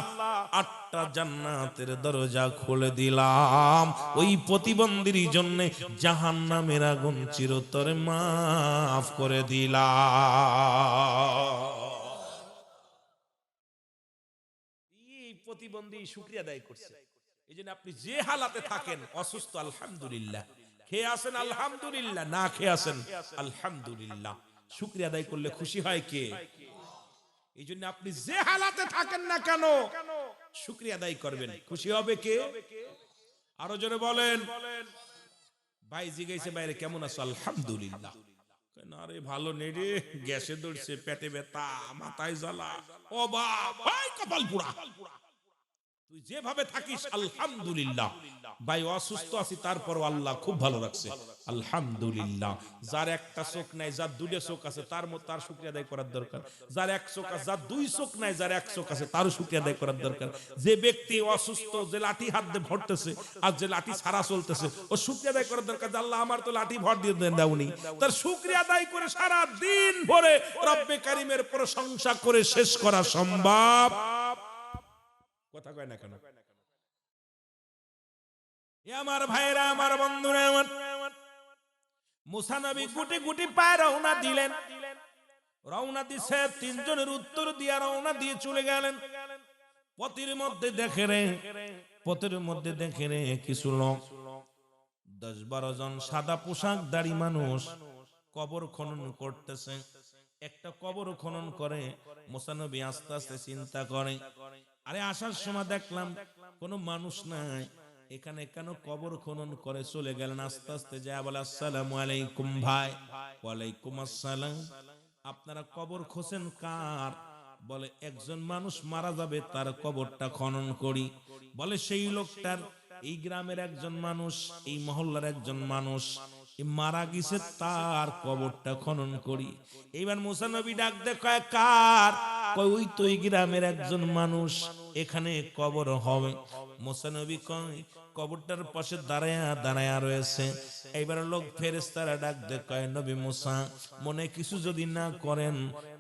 8টা জান্নাতের দরজা খুলে দিলাম ওই প্রতিবন্ধীর জন্য, জাহান্নামের আগুন চিরতরে মাফ করে দিলাম। এই প্রতিবন্ধী শুকরিয়া আদায় করছে। এই জন্য আপনি যে হালাতে থাকেন, অসুস্থ আলহামদুলিল্লাহ, খেয়ে আসেন আলহামদুলিল্লাহ, না খেয়ে আসেন আলহামদুলিল্লাহ, শুকরিয়া আদায় করলে খুশি হয় কে? এই জন্য আপনি যে হালাতে থাকেন না কেন, শুকরিয়া আদায় করবেন, খুশি হবে কে? আরো জোরে বলেন। ভাই জিজ্ঞাসা, বাইরে কেমন আছো? আলহামদুলিল্লাহ। আরে ভালো নেই রে, গ্যাসে ধরছে, পেটে ব্যথা, মাথায় জ্বালা, ও বাপ, কপাল পোড়া। তুই যেভাবে থাকিস আলহামদুলিল্লাহ। ভাই অসুস্থ আছি, তারপর আল্লাহ খুব ভালো রাখছে, আলহামদুলিল্লাহ। যার একটা চোখ নাই, যার 2টা চোখ আছে, তার শুকরিয়া আদায় করার দরকার। যার 1 চোখ আছে, যার 2 চোখ নাই, যার 1 চোখ আছে, তারও শুকরিয়া আদায় করার দরকার। যে ব্যক্তি অসুস্থ, যে লাঠি হাত দিয়ে ভরতেছে আর যে লাঠি ছাড়া চলতেছে, ও শুকরিয়া আদায় করার দরকার, আল্লাহ আমার তো লাঠি ভর দিয়ে দাওনি। তার শুকরিয়া আদায় করে সারা দিন ভরে রব্বে কারীমের প্রশংসা করে শেষ করা সম্ভব? কথা কয় না কেন? আমার ভাইরা, আমার বন্ধুরা, আমার মুসা নবী গুটি গুটি পায়ে রওনা দিলেন। রওনা দিছে, 3 জনের উত্তর দিয়া রওনা দিয়ে চলে গেলেন। পথের মধ্যে দেখে রে কিছু লোক, 10-12 জন সাদা পোশাকধারী মানুষ কবর খনন করতেছে। একটা কবর খনন করে মুসা নবী আস্তে আস্তে চিন্তা করে, আরে আসার সময় দেখলাম কোনো মানুষ নাই, এখানে কেন কবর খনন করে চলে গেলেন? আস্তে আস্তে যা বলে আসসালামু আলাইকুম ভাই। ওয়ালাইকুম আসসালাম। আপনারা কবর খোঁজেন কার? বলে একজন মানুষ মারা যাবে তার কবরটা খনন করি। বলে সেই লোকটার, এই গ্রামের একজন মানুষ, এই মহল্লার একজন মানুষ মারা গেছে, তার কবরটা খনন করি। এইবার মুসা নবী ডাক দে, কয় কার? কয় ওই তো এই গ্রামের একজন মানুষ, এখানে কবর হবে। মুসা নবী কয় কবরটার পাশে দাঁড়ায়া দাঁড়ায়া রয়েছে। এইবার লোক ফেরেশতারা ডাক দে, কয় নবী মুসা, মনে কিছু যদি না করেন,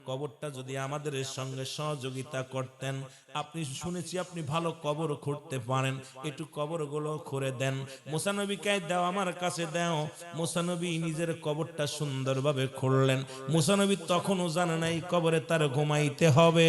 কবরটা যদি আমাদের সঙ্গে সহযোগিতা করতেন, আপনি শুনেছি আপনি ভালো কবর খুঁড়তে পারেন, একটু কবরগুলো খুঁড়ে দেন। মুসা নবী কয় দাও, আমার কাছে দাও। মুসা নবী নিজের কবরটা সুন্দরভাবে খুঁড়লেন। মুসা নবী তখনও জানে নাই কবরে তার ঘুমাইতে হবে।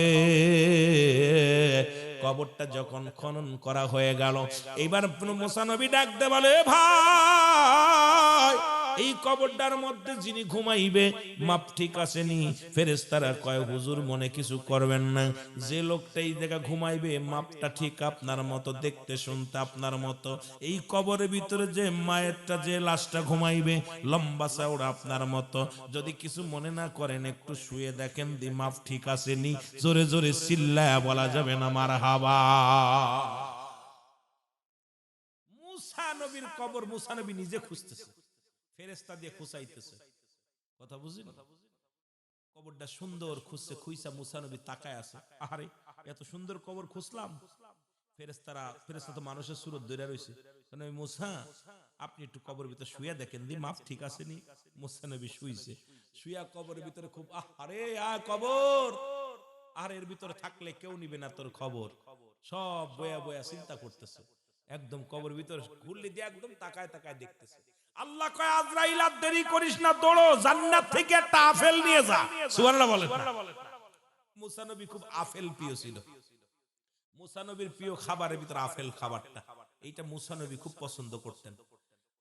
কবরটা যখন খনন করা হয়ে গেল, এইবার মুসা নবী ডাক দে বলে, ভাই এই কবরটার মধ্যে যিনি ঘুমাইবে মাপ ঠিক আছে নি? ফেরেশতারা কয় হুজুর মনে কিছু করবেন না, যে লোকটা এই জায়গা ঘুমাইবে মাপটা ঠিক আপনার মতো, দেখতে শুনতে আপনার মতো। এই কবরের ভিতরে যে মায়েরটা, যে লাশটা ঘুমাইবে লম্বা চওড়া আপনার মতো। যদি কিছু মনে না করেন একটু শুয়ে দেখেন দি মাপ ঠিক আছে নি? জোরে জোরে চিল্লায়া বলা যাবে না মারহাবা। মুসা নবীর কবর মুসা নবী নিজে খুঁজতেছে, ফেরেশতা দিয়ে খুঁচাইতেছে। কথা বুঝিনি? কবরটা সুন্দর খুঁজছে, খুঁজা মুসা নবী তাকায় আছে। আরে এত সুন্দর কবর খুঁজলাম। ফেরেশতা তো মানুষের সুরত ধরে রইছে। নবী মুসা, আপনি একটু কবরের ভিতরে শুয়ে দেখেন দি মাপ ঠিক আছে নি? মুসা নবী শুইছে, শুয়া কবরের ভিতরে খুব আরে কবর, আর এর ভিতরে থাকলে কেউ নিবে না তোর খবর। সব বয়া বয়া চিন্তা করতেছে। একদম কবর ভিতরে ঘুরলি দিয়ে একদম তাকায় তাকায় দেখতেছে। আল্লাহ কয় আজরাইল আর দেরি করিস না, দৌড়ো, জান্নাত থেকে একটা আপেল নিয়ে যা। সুবহানাল্লাহ বলেন। মুসা নবী খুব আপেল প্রিয় ছিল। মুসা নবীর প্রিয় খাবারের ভিতরে আপেল খাবারটা, এইটা মুসা নবী খুব পছন্দ করতেন।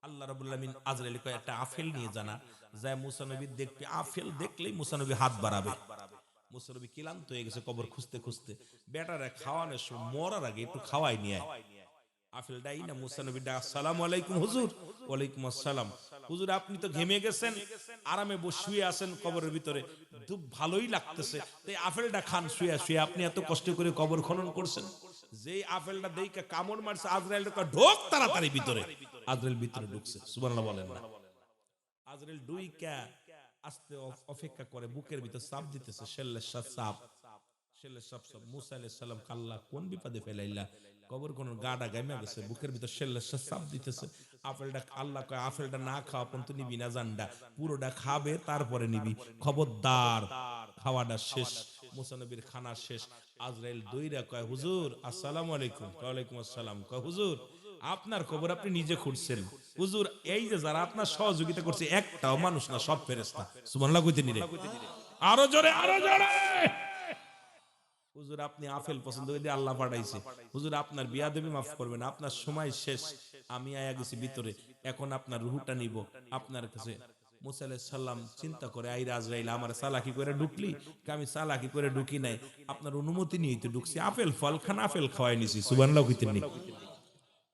আল্লাহ রাব্বুল আলামিন আজরাইল কয় একটা আপেল নিয়ে জানা যায়। মুসা নবী দেখবে, আপেল দেখলেই মুসা নবী হাত বাড়াবে। মুসা নবী ক্লান্ত হয়ে গেছে কবর খুঁজতে খুঁজতে, বেটারে খাওয়ানোর সময় মরার আগে একটু খাওয়াই নিয়ে আপেলটাই না। মুসা নবী ডাক, আসসালামু আলাইকুম হুজুর। ওয়ালাইকুম আসসালাম। হুজুর আপনি তো ঘেমে গেছেন, আরামে বসে আছেন কবরের ভিতরে, খুব ভালোই লাগতেছে, তাই আপেলটা খান শুয়ে শুয়ে। আপনি এত কষ্ট করে কবর খনন করছেন। যেই আপেলটা দেইকা কামড় মারছে আজরাইল ঢোক তাড়াতাড়ি ভিতরে। আজরাইল ভিতরে ঢুকছে। সুবহানাল্লাহ বলেন না। আজরাইল ডুইকা আস্তে অপেক্ষা করে, বুকের ভিতর চাপ দিতেছে, শেল্লের চাপ। শেল্লের চাপ সব। মুসা আলাইহিস সালাম আল্লাহ কোন বিপদে ফেলাইলা? কবর কোন গাডা গাইমা গেছে, বুকের ভিতর শেল্লের চাপ দিতেছে। আপেলটা আল্লাহ কয় আপেলটা না খাওয়া পর্যন্ত নিবি না জান্ডা, পুরোটা খাবে তারপরে নিবি, খবরদার। খাওয়াটা শেষ, মুসা নবীর খানা শেষ। আজরাইল দইরা কয় হুজুর আসসালামু আলাইকুম। ওয়ালাইকুম আসসালাম। কয় হুজুর আপনার খবর আপনি নিজে খুঁজছেন। হুজুর এই যে যারা আপনার সহযোগিতা করছে একটাও মানুষ না, সব ফেরেশতা। সুবহানাল্লাহ কইতে নিরে আরো জোরে, আরো জোরে। হুজুর আপনি আপেল পছন্দ করে আল্লাহ পাঠাইছে। হুজুর আপনার বিয়াদবি মাফ করবেন, আপনার সময় শেষ, আমি আয়া গেছি ভিতরে, এখন আপনার রুহটা নিব আপনার কাছে। মুসা আলাইহিস সালাম চিন্তা করে, আই আজরাইল আমার চালাকি করে ঢুকলি? আমি চালাকি করে ঢুকি নাই, আপনার অনুমতি নিয়েই তো ঢুকছি। আপেল ফল খান, আপেল খাওয়াই নিছি। সুবহানাল্লাহ কইতে নি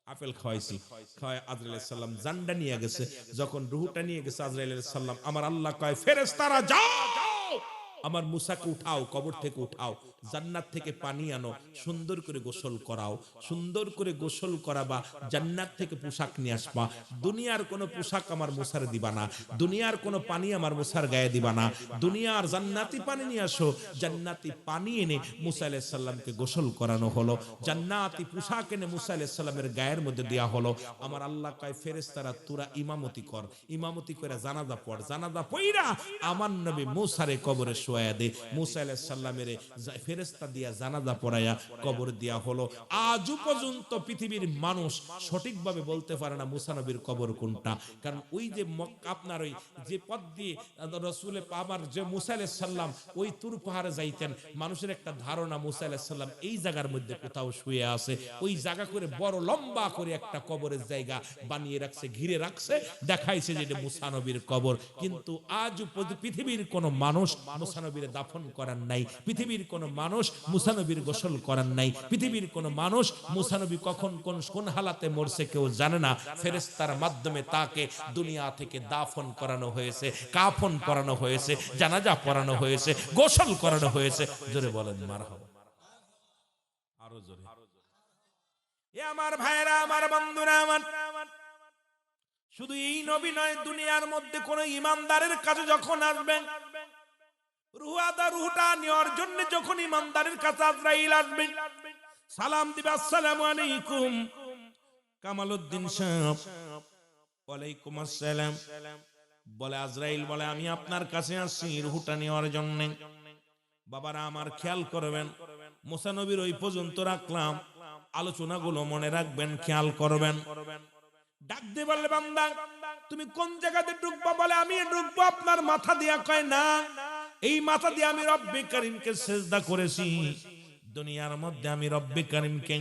আপেল খাওয়াইছি। খাওয়াই আজরাইল আলাইহিস সালাম জান্ডা নিয়ে গেছে। যখন রুহটা নিয়ে গেছে আজরাইল আলাইহিস সালাম, আমার আল্লাহ কয় ফেরেশতারা যাও, আমার মুসাকে উঠাও, কবর থেকে উঠাও, জান্নাত থেকে পানি আনো, সুন্দর করে গোসল করাও। সুন্দর করে গোসল করাবা, জান্নাত থেকে পোশাক নিয়ে আসবা। দুনিয়ার কোনো পোশাক আমার মুসার দিবা না, দুনিয়ার কোনো পানি আমার মুসার গায়ে দিবা না, দুনিয়ার জান্নাতি পানি নিয়ে আসো। জান্নাতি পানি এনে মুসা আলাইহিস সালামকে গোসল করানো হলো, জান্নাতি পোশাক এনে মুসা আলাইহিস সালামের গায়ের মধ্যে দেয়া হলো। আমার আল্লাহ কয় ফেরেশতারা তোরা ইমামতি কর, ইমামতি করে জানাজা পড়, জানাজা পড়া আমার নবী মুসারে কবরে শোয়া দে। মুসা আলাইহিস সালামের ফেরেশতা দিয়া জানাজা পড়ায়া কবর দেয়া হলো। আজও পর্যন্ত পৃথিবীর মানুষ সঠিকভাবে বলতে পারে না মুসা নবীর কবর কোনটা, কারণ ওই যে আপনার ওই যে পথ দিয়ে রাসূলে আমার যে মুসা আলাইহিস সালাম ওই তুর পাহাড়ে যাইতেন, মানুষের একটা ধারণা মুসা আলাইহিস সালাম এই জায়গার মধ্যে কোথাও শুয়ে আছে। ওই জায়গা করে বড় লম্বা করে একটা কবরের জায়গা বানিয়ে রাখছে, ঘিরে রাখছে, দেখাইছে যে এটা মুসা নবীর কবর। কিন্তু আজ পৃথিবীর কোন মানুষ মুসা মুসা নবীর দাফন করার নাই, পৃথিবীর কোন মানুষ মুসা নবীর গোসল করার নাই, পৃথিবীর কোন মানুষ মুসা নবী কখন কোন হালাতে মরছে কেউ জানে না। ফেরেশতার মাধ্যমে তাকে দুনিয়া থেকে দাফন করানো হয়েছে, কাফন পরানো হয়েছে, জানাজা পড়ানো হয়েছে, গোসল করানো হয়েছে। জোরে বলেন মারহাবা। আরো জোরে। এ আমার ভাইরা, আমার বন্ধুরা, আমার শুধু এই নবী নয়, দুনিয়ার মধ্যে কোন ইমানদারের কাছে যখন আসবেন, রুহটা নেওয়ার জন্য যখন ইমানদারের কাছে আজরাইল আসবে, সালাম দিবে, আসসালামু আলাইকুম কামালউদ্দিন সাহেব, ওয়ালাইকুম আসসালাম। বলে আজরাইল বলে আমি আপনার কাছে আসছি রুহটা নেওয়ার জন্য। বাবারা আমার খেয়াল করবেন, মুসা নবীর ওই পর্যন্ত রাখলাম, আলোচনাগুলো মনে রাখবেন, খেয়াল করবেন। ডাক দিয়ে বলে বান্দা তুমি কোন জায়গাতে ঢুকবা? বলে আমি ঢুকবো আপনার মাথা দিয়া। কয় না, এই মাথা দিয়ে আমি রব্বে কারিমকে সিজদা করেছি। দুনিয়ার মধ্যে আমি রব্বে কারিমকে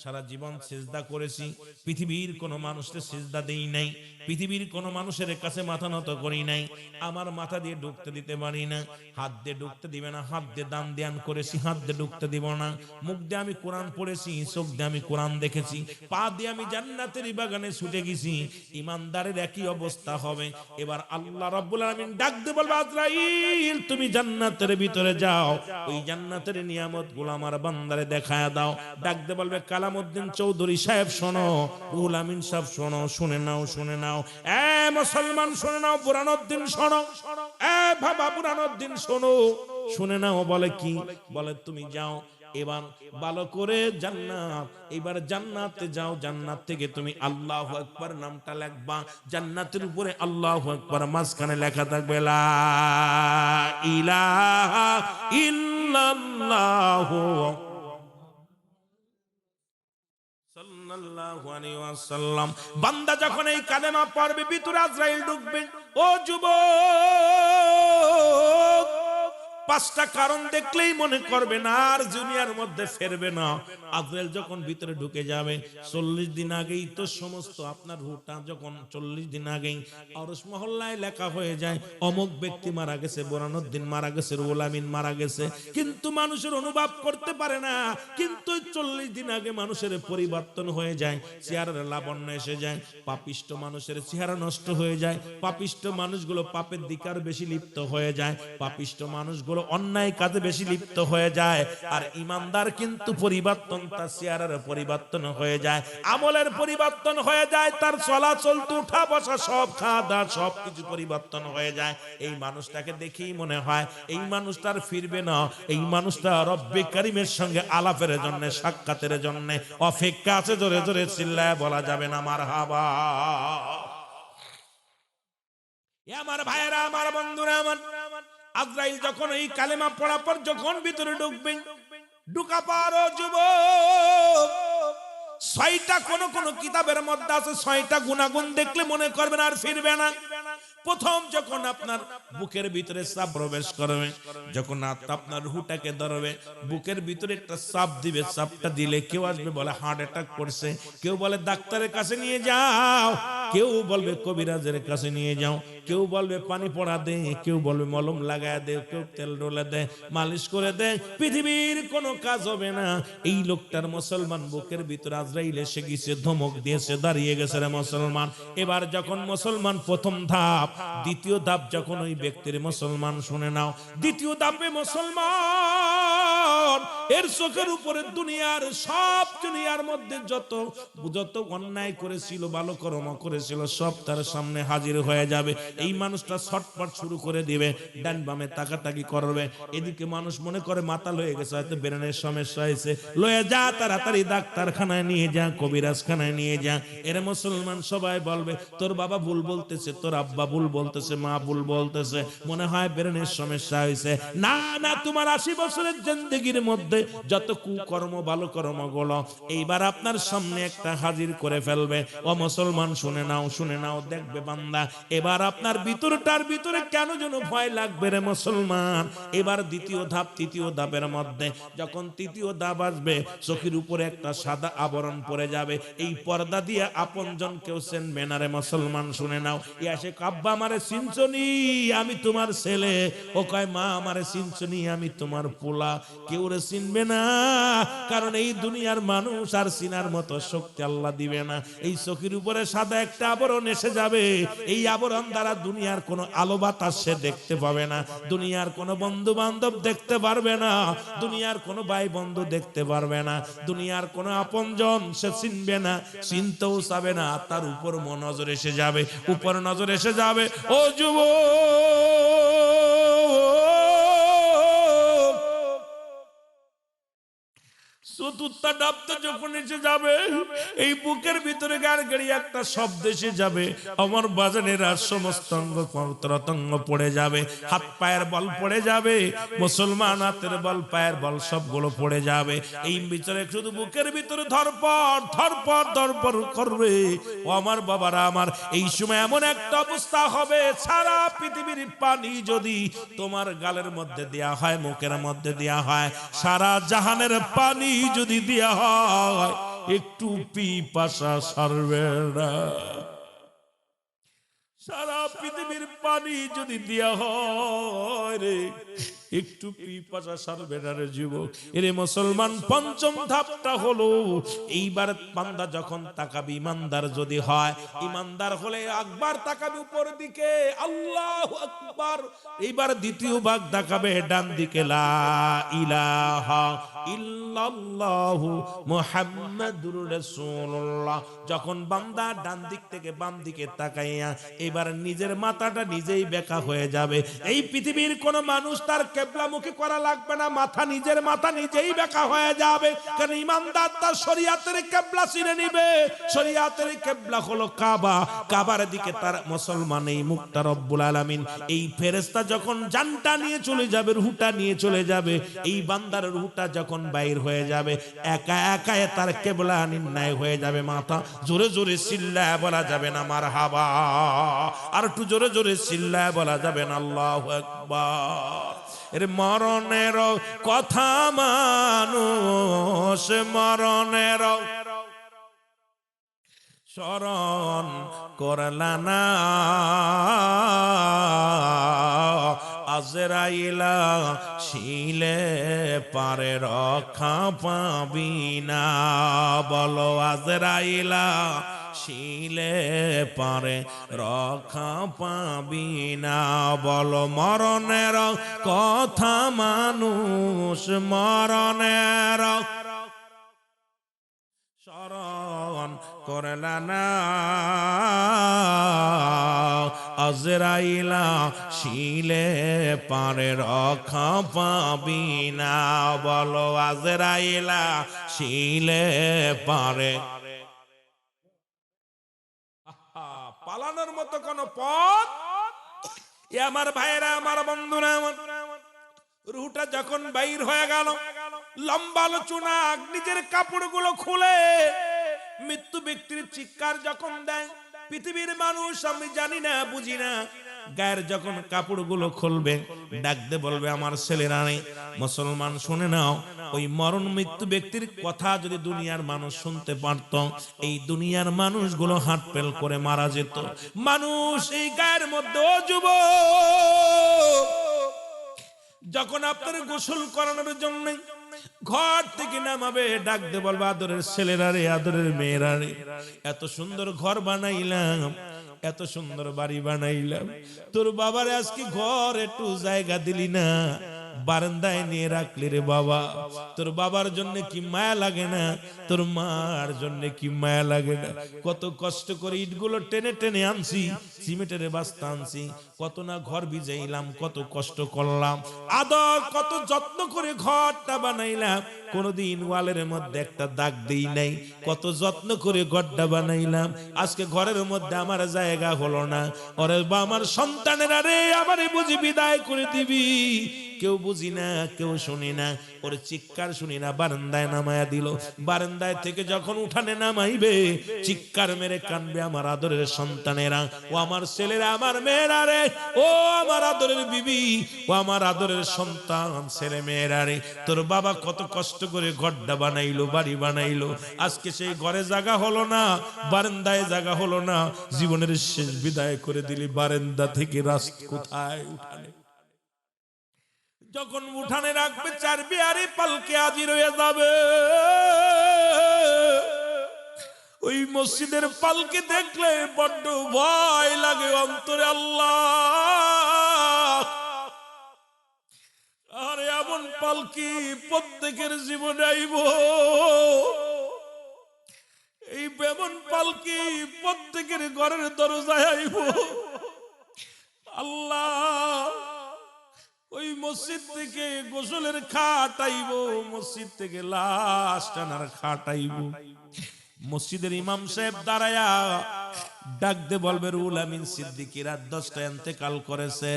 সারা জীবন সিজদা করেছি, পৃথিবীর কোন মানুষকে সিজদা দেই নাই, পৃথিবীর কোন মানুষের কাছে মাথা নত করি নাই। আমার মাথা দিয়ে ঢুকতে দিতে পারি না, হাত দিয়ে ঢুকতে দিবে না, হাত দিয়ে দান ধ্যান করেছি, হাত দিয়ে ঢুকতে দিব না। মুখ দিয়ে আমি কোরআন পড়েছি, চোখ দিয়ে আমি কোরআন দেখেছি, পা দিয়ে আমি জান্নাতের বাগানে ছুটে গেছি। ইমানদারের একই অবস্থা হবে। এবার আল্লাহ রাব্বুল আলামিন ডাক দিয়ে বলবে আজরাইল তুমি জান্নাতের ভিতরে যাও, ওই জান্নাতের নিয়ামতগুলো আমার বান্দারে দেখায়া দাও। ডাক দিয়ে বলবে কালামউদ্দিন চৌধুরী সাহেব শোনো, রুহুল আমিন সাহেব শোনো, শুনে নাও, শুনে নাও। এ মুসলমান শুনে নাও, বুরহানুদ্দিন শোনো, এ বাবা বুরহানুদ্দিন শোনো, শুনে নাও। বলে কি? বলে তুমি যাও এবার ভালো করে জান্নাত, এবার জান্নাতে যাও, জান্নাত থেকে তুমি আল্লাহু আকবার নামটা লিখবা, জান্নাতের উপরে আল্লাহু আকবার মাঝখানে লেখা থাকবে লা ইলাহা ইল্লাল্লাহু সাল্লাল্লাহু আলাইহি ওয়াসাল্লাম। বান্দা যখন এই কালেমা পড়বে, ভিতরে আজরাইল ঢুকবে। ও যুবক, পাঁচটা কারণ দেখলেই মনে করবে না আর দুনিয়ার মধ্যে ফিরবে না। আজরাইল যখন ভিতরে ঢুকে যাবে, 40 দিন আগেই তো সমস্ত আপনার রূহটা যখন 40 দিন আগেই আরশ মহল্লায় লেখা হয়ে যায়, অমুক ব্যক্তি মারা গেছে, বুরহানুদ্দিন মারা গেছে, রুহুল আমিন মারা গেছে, কিন্তু মানুষের অনুভব করতে পারে না। কিন্তু 40 দিন আগে মানুষের পরিবর্তন হয়ে যায়, চেহারার লাবণ্য এসে যায়, পাপিষ্ট মানুষের চেহারা নষ্ট হয়ে যায়, পাপিষ্ট মানুষগুলো পাপের দিকে আর বেশি লিপ্ত হয়ে যায়, পাপিষ্ট মানুষগুলো অন্যায় কাজে বেশি লিপ্ত হয়ে যায়। আর ইমানদার কিন্তু পরিবর্তন, তার চেহারার পরিবর্তন হয়ে যায়, আমলের পরিবর্তন হয়ে যায়, তার চলাচল, উঠা বসা, সব খাওয়া দাওয়া সব কিছু পরিবর্তন হয়ে যায়। এই মানুষটাকে দেখেই মনে হয় এই মানুষটার ফিরবে না, এই মানুষটা রব্বে কারিমের সঙ্গে আলাপের জন্য, সাক্ষাতের জন্য অপেক্ষা আছে। জোরে জোরে চিল্লায় বলা যাবে না মারহাবা। আমার ভাইয়েরা, আমার বন্ধুরা, আমার আজরাইল যখন এই কালেমা পড়ার পর যখন ভিতরে ঢুকবেন, ঢুকা পারো যুবক, 6টা কোন কোন কিতাবের মধ্যে আছে 6টা গুণাগুণ দেখলে মনে করবেন আর ফিরবে না। প্রথম যখন আপনার বুকের ভিতরে চাপ প্রবেশ করবে, যখন আপনার রুহটাকে ধরবে, বুকের ভিতরে একটা চাপ দিবে, চাপটা দিলে কেউ আসবে বলে হার্ট অ্যাটাক করছে, কেউ বলে ডাক্তারের কাছে নিয়ে যাও, কেউ বলবে কবিরাজের কাছে নিয়ে যাও, কেউ বলবে পানি পড়া দে, কেউ বলবে মলম লাগায় দে, কেউ তেল ডলে দে, মালিশ করে দে, পৃথিবীর কোনো কাজ হবে না। এই লোকটার মুসলমান বুকের ভিতরে আজরাইল এসে গেছে, ধমক দিয়েছে, দাঁড়িয়ে গেছে রে মুসলমান। এবার যখন মুসলমান প্রথম ধাপ, দ্বিতীয় ধাপ যখন ওই ব্যক্তির মুসলমান, শুনে নাও, দ্বিতীয় ধাপে মুসলমান এর চোখের উপরে দুনিয়ার সব, দুনিয়ার মধ্যে যত যত অন্যায় করেছিল, ভালো কর্ম করেছিল, সব তার সামনে হাজির হয়ে যাবে। এই মানুষটা ছটপট শুরু করে দিবে, ডান বামে তাকাতাকি করবে। এদিকে মানুষ মনে করে মাতাল হয়ে গেছে, হয়তো ব্রেনের সমস্যা হয়েছে, লয়ে যা তাড়াতাড়ি ডাক্তারখানায় নিয়ে যা, কবিরাজখানায় নিয়ে যা। এর মুসলমান সবাই বলবে তোর বাবা ভুল বলতেছে, তোর আব্বা ভুল বলতেছে, মা ভুল বলতেছে, মনে হয় ব্রেনের সমস্যা হয়েছে। না না, তোমার 80 বছরের জিন্দেগির মধ্যে যত কুকর্ম, ভালো কর্ম গুলো এইবার আপনার সামনে একটা হাজির করে ফেলবে। ও মুসলমান শুনে শুনে নাও দেখবে বান্দা এবার আপনার ভিতরটার ভিতরে কেন যেন ভয় লাগবে রে মুসলমান। এবার দ্বিতীয় ধাপ তৃতীয় ধাপের মধ্যে যখন তৃতীয় ধাপ আসবে চোখের উপরে একটা সাদা আবরণ পড়ে যাবে, এই পর্দা দিয়ে আপনজন কেউ চিনবে না রে মুসলমান শুনে নাও। ইয়াসে কাব্বা আমারে চিনছনি, আমি তোমার ছেলে। ও কয় মা আমারে চিনছনি, আমি তোমার পোলা। কেউ রে চিনবে না, কারণ এই দুনিয়ার মানুষ আর চিনার মতো শক্তি আল্লাহ দিবে না। এই চোখের উপরে সাদা একটা আবরণ এসে যাবে, এই আবরণ দ্বারা দুনিয়ার কোনো আলো বাতাস সে দেখতে পাবে না, দুনিয়ার কোনো বন্ধু বান্ধব দেখতে পারবে না, দুনিয়ার কোনো ভাই বন্ধু দেখতে পারবে না, দুনিয়ার কোনো আপনজন সে চিনবে না, চিনতেও চাবে না। তার উপর নজর এসে যাবে, উপর নজর এসে যাবে। ও যুবক, চতুর্থ ডাবতে যখন এসে যাবে এই বুকের ভিতরে গাড়ি একটা শব্দ এসে যাবে। আমার বাজানেরা সমস্ত অঙ্গ প্রত্যঙ্গ পড়ে যাবে, হাত পায়ের বল পড়ে যাবে, মুসলমান হাতের বল পায়ের বল সবগুলো পড়ে যাবে। এই ভিতরে শুধু বুকের ভিতরে ধরপড় ধরপড় ধরপড় করবে। ও আমার বাবারা আমার, এই সময় এমন একটা অবস্থা হবে সারা পৃথিবীর পানি যদি তোমার গালের মধ্যে দেয়া হয়, মুখের মধ্যে দেয়া হয়, সারা জাহানের পানি যদি দেয়া হয় একটু পিপাসা সারবে না। সারা পৃথিবীর পানি যদি দেয়া হয় রে একটু পিপাসা সারবে না রে যুবক। এরে মুসলমান, পঞ্চম ধাপটা হলো এইবার বান্দা যখন তাকাবি, ইমানদার যদি হয়, ইমানদার হলে একবার তাকাবি উপর দিকে, আল্লাহু আকবার। এইবার দ্বিতীয় ভাগ তাকাবে ডান দিকে, লা ইলাহা ইল্লাল্লাহু মুহাম্মাদুর রাসূলুল্লাহ। যখন বান্দা ডান দিক থেকে বাম দিকে তাকাইয়া এবার নিজের মাথাটা নিজেই বেঁকা হয়ে যাবে। এই পৃথিবীর কোন মানুষ তার কিবলামুখী করা লাগবে না, নিজের মাথা নিজেই বেঁকা হয়ে যাবে। কারণ ইমানদার তার শরীয়তের কিবলা চিনে নিবে। শরীয়তের কিবলা হলো কাবা, কাবার দিকে তার মুসলমান এই মুখটা রব্বুল আলামিন এই ফেরেশতা যখন জানটা নিয়ে চলে যাবে, রূহটা নিয়ে চলে যাবে, এই বান্দার রূহটা যখন বাইর হয়ে যাবে একা একা তার কিবলা নির্ণয় হয়ে যাবে। মাথা জোরে জোরে চিল্লায় বলা যাবে না মারহাবা, আর একটু জোরে জোরে চিল্লায় বলা যাবে না আল্লাহু আকবার। এর মরণের কথা মানুষ মরণের স্মরণ করলা না, আজরাইলা শিলে পারে রক্ষা পাবি না। বলো আজরাইলা শিলে পারে রক্ষা পাবি না। বলো মরণের কথা মানুষ মরণের স্মরণ করলা না, আজরাইলা শিলে পারে রক্ষা পাবি না। বলো আজরাইলা শিলে পারে। পালানোর মতো কোন পথ আমার ভাইরা, আমার বন্ধুরা, আমার রুহটা যখন বাইর হয়ে গেল, লম্বা আলোচনা, নিজের কাপড়গুলো খুলে মৃত্যু ব্যক্তির চিৎকার যখন দেয়, পৃথিবীর মানুষ আমি জানি না বুঝি না, গায়ের যখন কাপড়গুলো খুলবে ডাকতে বলবে আমার ছেলেরা নেই। মুসলমান শুনে নাও, ওই মরণ মৃত্যু ব্যক্তির কথা যদি দুনিয়ার মানুষ শুনতে পারত, এই দুনিয়ার মানুষগুলো হাত পেল করে মারা যেত। মানুষ এই গায়ের মধ্যে, ও যুবক, যখন আপনার গোসল করানোর জন্য ঘর থেকে নামাবে ডাকতে বলবে আদরের ছেলেরা রে, আদরের মেয়েরা রে, এত সুন্দর ঘর বানাইলাম, এত সুন্দর বাড়ি বানাইলাম, তোর বাবার আজকে ঘর একটু জায়গা দিলি না, বারান্দায় নিয়ে রাখলি রে বাবা। তোর বাবার জন্য কি মায়া লাগে না? তোর মার জন্য কি মায়া লাগে না? কত কষ্ট করে ইটগুলো টেনে টেনে আনছি, সিমেন্টের বস্তা আনছি, কত না ঘর ভিজাইলাম, কত কষ্ট করলাম, আদর কত যত্ন করে ঘরটা বানাইলাম, কোনদিন ওয়ালের মধ্যে একটা দাগ দেই নাই, কত যত্ন করে ঘরটা বানাইলাম, আজকে ঘরের মধ্যে আমার জায়গা হলো না। ওরে বা আমার সন্তানেরা রে, আমারে বুঝি বিদায় করে দিবি, কেউ বুঝি না, কেউ শুনি না, ওর চিৎকার শুনি না, বারান্দায় নামায়া দিল। বারান্দায় থেকে যখন উঠানে নামাইবে, চিৎকার মেরে কানবে আমার আদরের সন্তানেরা, ও আমার ছেলেরা, আমার মেয়েরা রে, ও আমার আদরের বিবি, ও আমার আদরের সন্তান ছেলে মেয়েরা রে, তোর বাবা কত কষ্ট করে ঘরটা বানাইলো, বাড়ি বানাইলো, আজকে সেই ঘরে জায়গা হলো না, বারান্দায় জায়গা হলো না, জীবনের শেষ বিদায় করে দিলি বারান্দা থেকে রাস্তা কোথায় উঠানে। যখন উঠানে রাখবে চার বিহারি পালকে হাজির হয়ে যাবে। ওই মসজিদের পালকে দেখলে বড্ড ভয় লাগে অন্তরে, আল্লাহ, আরে এমন পালকি প্রত্যেকের জীবনে আইব, এই এমন পালকি প্রত্যেকের ঘরের দরজায় আইব। আল্লাহ, ওই মসজিদ থেকে গোসলের খাট আইব, মসজিদ থেকে লাশ টানার খাট আইব। মসজিদের ইমাম সাহেব দাঁড়ায়া ডাক দে বলবে, রুহুল আমিন সিদ্দিকী রাত 10টায় ইন্তেকাল করেছে,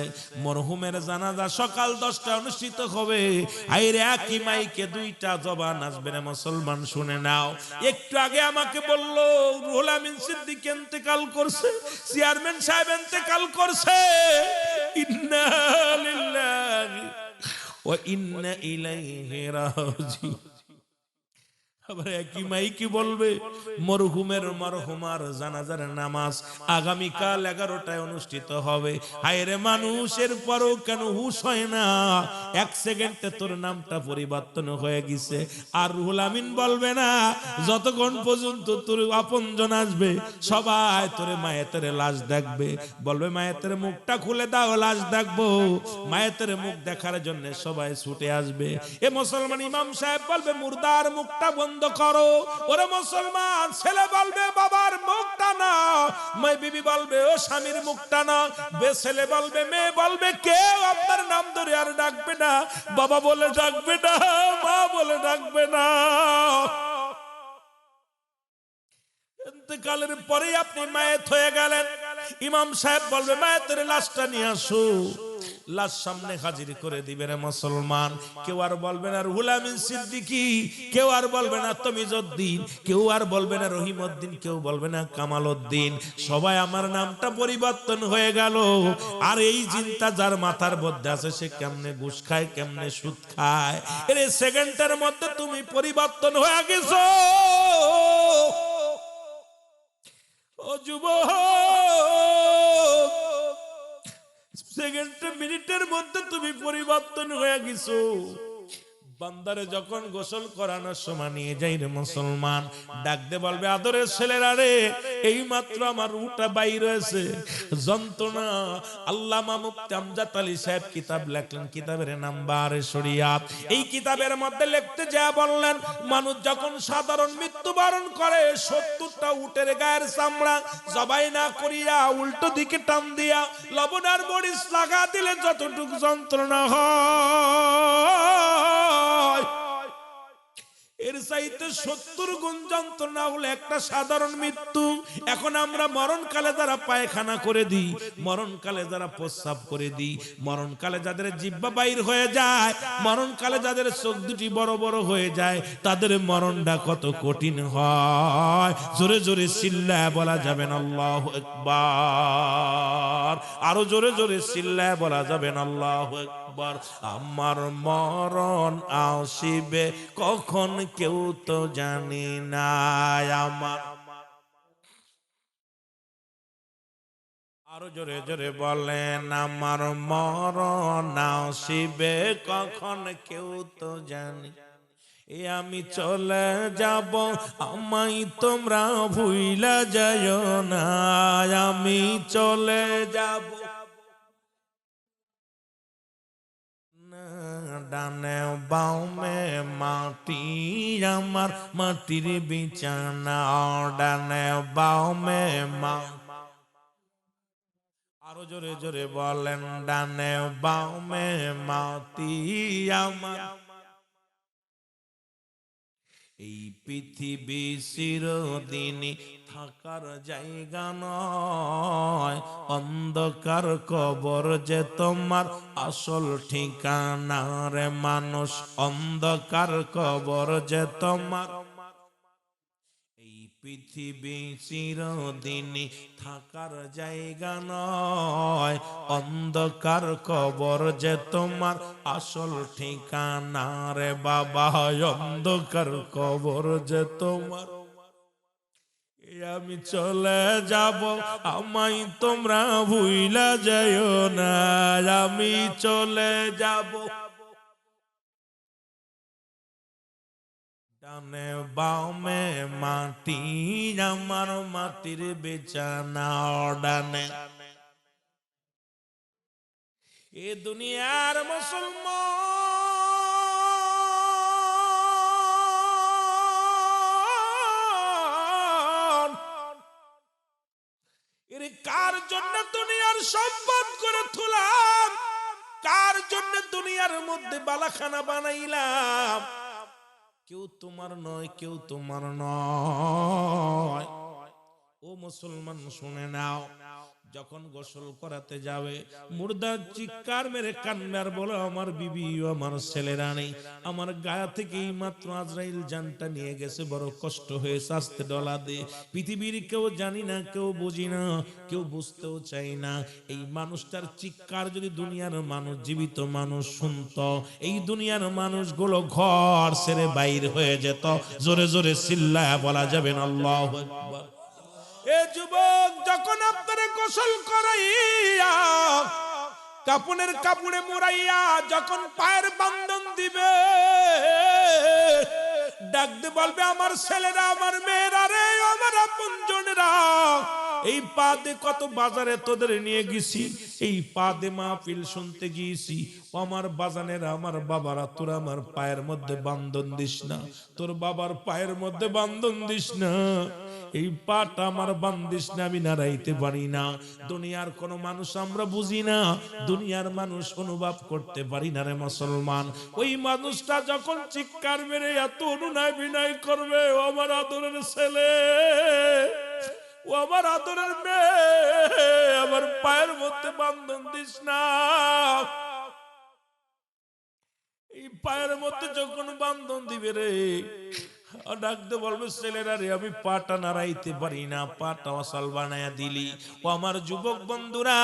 মরহুমের জানাজা সকাল 10টায় অনুষ্ঠিত হবে। আইরে একই মাইকে 2টা জবান আসবে না, মুসলমান শুনে নাও। একটু আগে আমাকে বলল রুহুল আমিন সিদ্দিকী ইন্তেকাল করছে, চেয়ারম্যান সাহেব ইন্তেকাল করছে, ইন্না লিল্লাহি ওয়া ইন্না ইলাইহি রাজিউন। আবার একই মাইকে বলবে মরহুমের মরহুমার জানাজার নামাজ আগামীকাল 11টায় অনুষ্ঠিত হবে। হায়রে মানুষের পরও কেন হুশ হয় না? 1 সেকেন্ডে তোর নামটা পরিবর্তন হয়ে গেছে। আর রুহুল আমিন বলবে না, যতক্ষণ পর্যন্ত তোর আপনজন আসবে সবাই তোরে মায়েতের লাশ দেখবে, বলবে মায়েতের মুখটা খুলে দাও, লাশ দেখবো। মায়েতের মুখ দেখার জন্য সবাই ছুটে আসবে। এ মুসলমান ইমাম সাহেব বলবে মুর্দার মুখটা বন্ধ করো। ওরে মুসলমান ছেলে বলবে বাবার মুখটা না, মেয়ে বিবি বলবে ও স্বামীর মুখটা না, বে ছেলে বলবে, মেয়ে বলবে, কেউ আপনার নাম ধরে আর ডাকবে না, বাবা বলে ডাকবে না, মা বলে ডাকবে না। ইন্তেকালের পরে আপনি মায়েত হয়ে গেলেন, ইমাম সাহেব বলবে মায়েতের লাশটা নিয়ে আসো, লাশ সামনে হাজির করে দিবে রে মুসলমান। কেউ আর বলবে না রুহুল আমিন সিদ্দিকী, কেউ আর বলবে না তমিজউদ্দিন, কেউ আর বলবে না রহিমউদ্দিন, কেউ বলবে না কামালউদ্দিন, সবাই আমার নামটা পরিবর্তন হয়ে গেল। আর এই চিন্তা যার মাথার মধ্যে আছে সে কেমনে ঘুষ খায়, কেমনে সুদ খায়, এর সেকেন্ডের মধ্যে তুমি পরিবর্তন হয়ে গেছো। ও যুবক, সেকেন্ডে মিনিটের মধ্যে তুমি পরিবর্তন হয়ে গেছো। বান্দারে যখন গোসল করানোর সময় নিয়ে যাই রে মুসলমান, ডাক দে বলবে আদরের ছেলেরা রে, এই মাত্র আমার রুহটা বাইর হয়েছে, যন্ত্রণা। আল্লামা মুফতি আমজাদ আলী সাহেব কিতাব লেখলেন, কিতাবের নাম বারে শরিয়াত। এই কিতাবের মধ্যে লিখতে যা বললেন, মানুষ যখন সাধারণ মৃত্যুবরণ করে 70টা উটের গায়ের চামড়া জবাই না করিয়া উল্টো দিকে টান দিয়া লবণ আর মরিচ লাগা দিলে যতটুকু যন্ত্রণা হয়, এর চাইতে 70 গুণ যন্ত্রণা হলো একটা সাধারণ মৃত্যু। এখন আমরা মরণকালে যারা পায়খানা করে দিই, মরণকালে যারা প্রস্রাব করে দিই, মরণকালে যাদের জিহ্বা বাইর হয়ে যায়, মরণকালে যাদের চোখ দুটি বড় বড় হয়ে যায়, তাদের মরণটা কত কঠিন হয়। জোরে জোরে চিল্লায় বলা যাবে না আল্লাহু আকবার, আরো জোরে জোরে চিল্লায় বলা যাবে না আল্লাহু আকবার। আমার মরণ আসিবে কখন কেউ তো জানি না, আমার আরো জোরে জোরে বলেন, আমার মরণ আসিবে কখন কেউ তো জানি, এ আমি চলে যাব আমায় তোমরা ভুইলা যাইও না, আমি চলে যাব। ডানে বামে মাটি আমার মাটির বিছানা, ডানে বামে মা, আরো জোরে জোরে বলেন, ডানে বামে মাটি আমার। এই পৃথিবী চিরদিনই থাকার জায়গা নয়, অন্ধকার কবর যে তোমার আসল ঠিকানা রে মানুষ, অন্ধকার কবর যে তোমার। এই পৃথিবী চিরদিনই থাকার জায়গা নয়, অন্ধকার কবর যে তোমার আসল ঠিকানা রে বাবা, অন্ধকার কবর যে তোমার। আমি চলে যাব, আমায় তোমরা ভুইলা যাইও না, আমি চলে যাব। ডানে বামে মাটি, আমার মাটির বিছানা ডানে। এ দুনিয়ার মুসলমান, এর কার জন্য দুনিয়ার সম্পদ করে তুলাম, কার জন্য দুনিয়ার মধ্যে বালাখানা বানাইলাম? কেউ তোমার নয়, কেউ তোমার নয়। ও মুসলমান শুনে নাও, যখন গোসল করাতে যাবে মুর্দার চিৎকার মেরে কান্নার আর বলো আমার বিবি ও আমার ছেলেরা নেই, আমার গায়ে থেকে এই মাত্র আজরাইল জানটা নিয়ে গেছে, বড় কষ্ট হয়েছে, আস্তে ডলা দে। পৃথিবীর কেউ জানি না, কেউ বুঝি না, কেউ বুঝতেও চাই না। এই মানুষটার চিৎকার যদি দুনিয়ার মানুষ, জীবিত মানুষ শুনতো, এই দুনিয়ার মানুষগুলো ঘর ছেড়ে বাইর হয়ে যেত। জোরে জোরে চিল্লায়া বলা যাবে না আল্লাহু আকবার। এ যুবক, যখন আপনারে গোসল করাইয়া কাপড়ের কাপড়ে মোড়াইয়া যখন পায়ের বান্ধন দিবে, ডাকতে বলবে আমার ছেলেরা, আমার মেয়েরা রে, আমার আপনজনেরা, এই পা দে কত বাজারে তোদের নিয়ে গেছি, এই পা দে মাহফিল শুনতে গিয়েছি, আমার বাজানেরা, আমার বাবারা, তোরা আমার পায়ের মধ্যে বান্ধন দিস না, তোর বাবার পায়ের মধ্যে বান্ধন দিস না, এই পাটা আমার বান্দিস না, আমি নাড়াইতে পারি না। দুনিয়ার কোন মানুষ আমরা বুঝি না, দুনিয়ার মানুষ অনুভব করতে পারি না রে মুসলমান। ওই মানুষটা যখন চিৎকার মেরে এত অনুনয় বিনয় করবে, ও আমার আদরের ছেলে, ও আমার আদরের মেয়ে, আমার পায়ের মধ্যে বান্ধন দিস না, এই পায়ের মধ্যে যখন বান্ধন দিবে রে, ডাকতে বলবে ছেলেরা রে, আমি পাটা নাড়াইতে পারি না, পাটা অসাল বানায়া দিলি। ও আমার যুবক বন্ধুরা,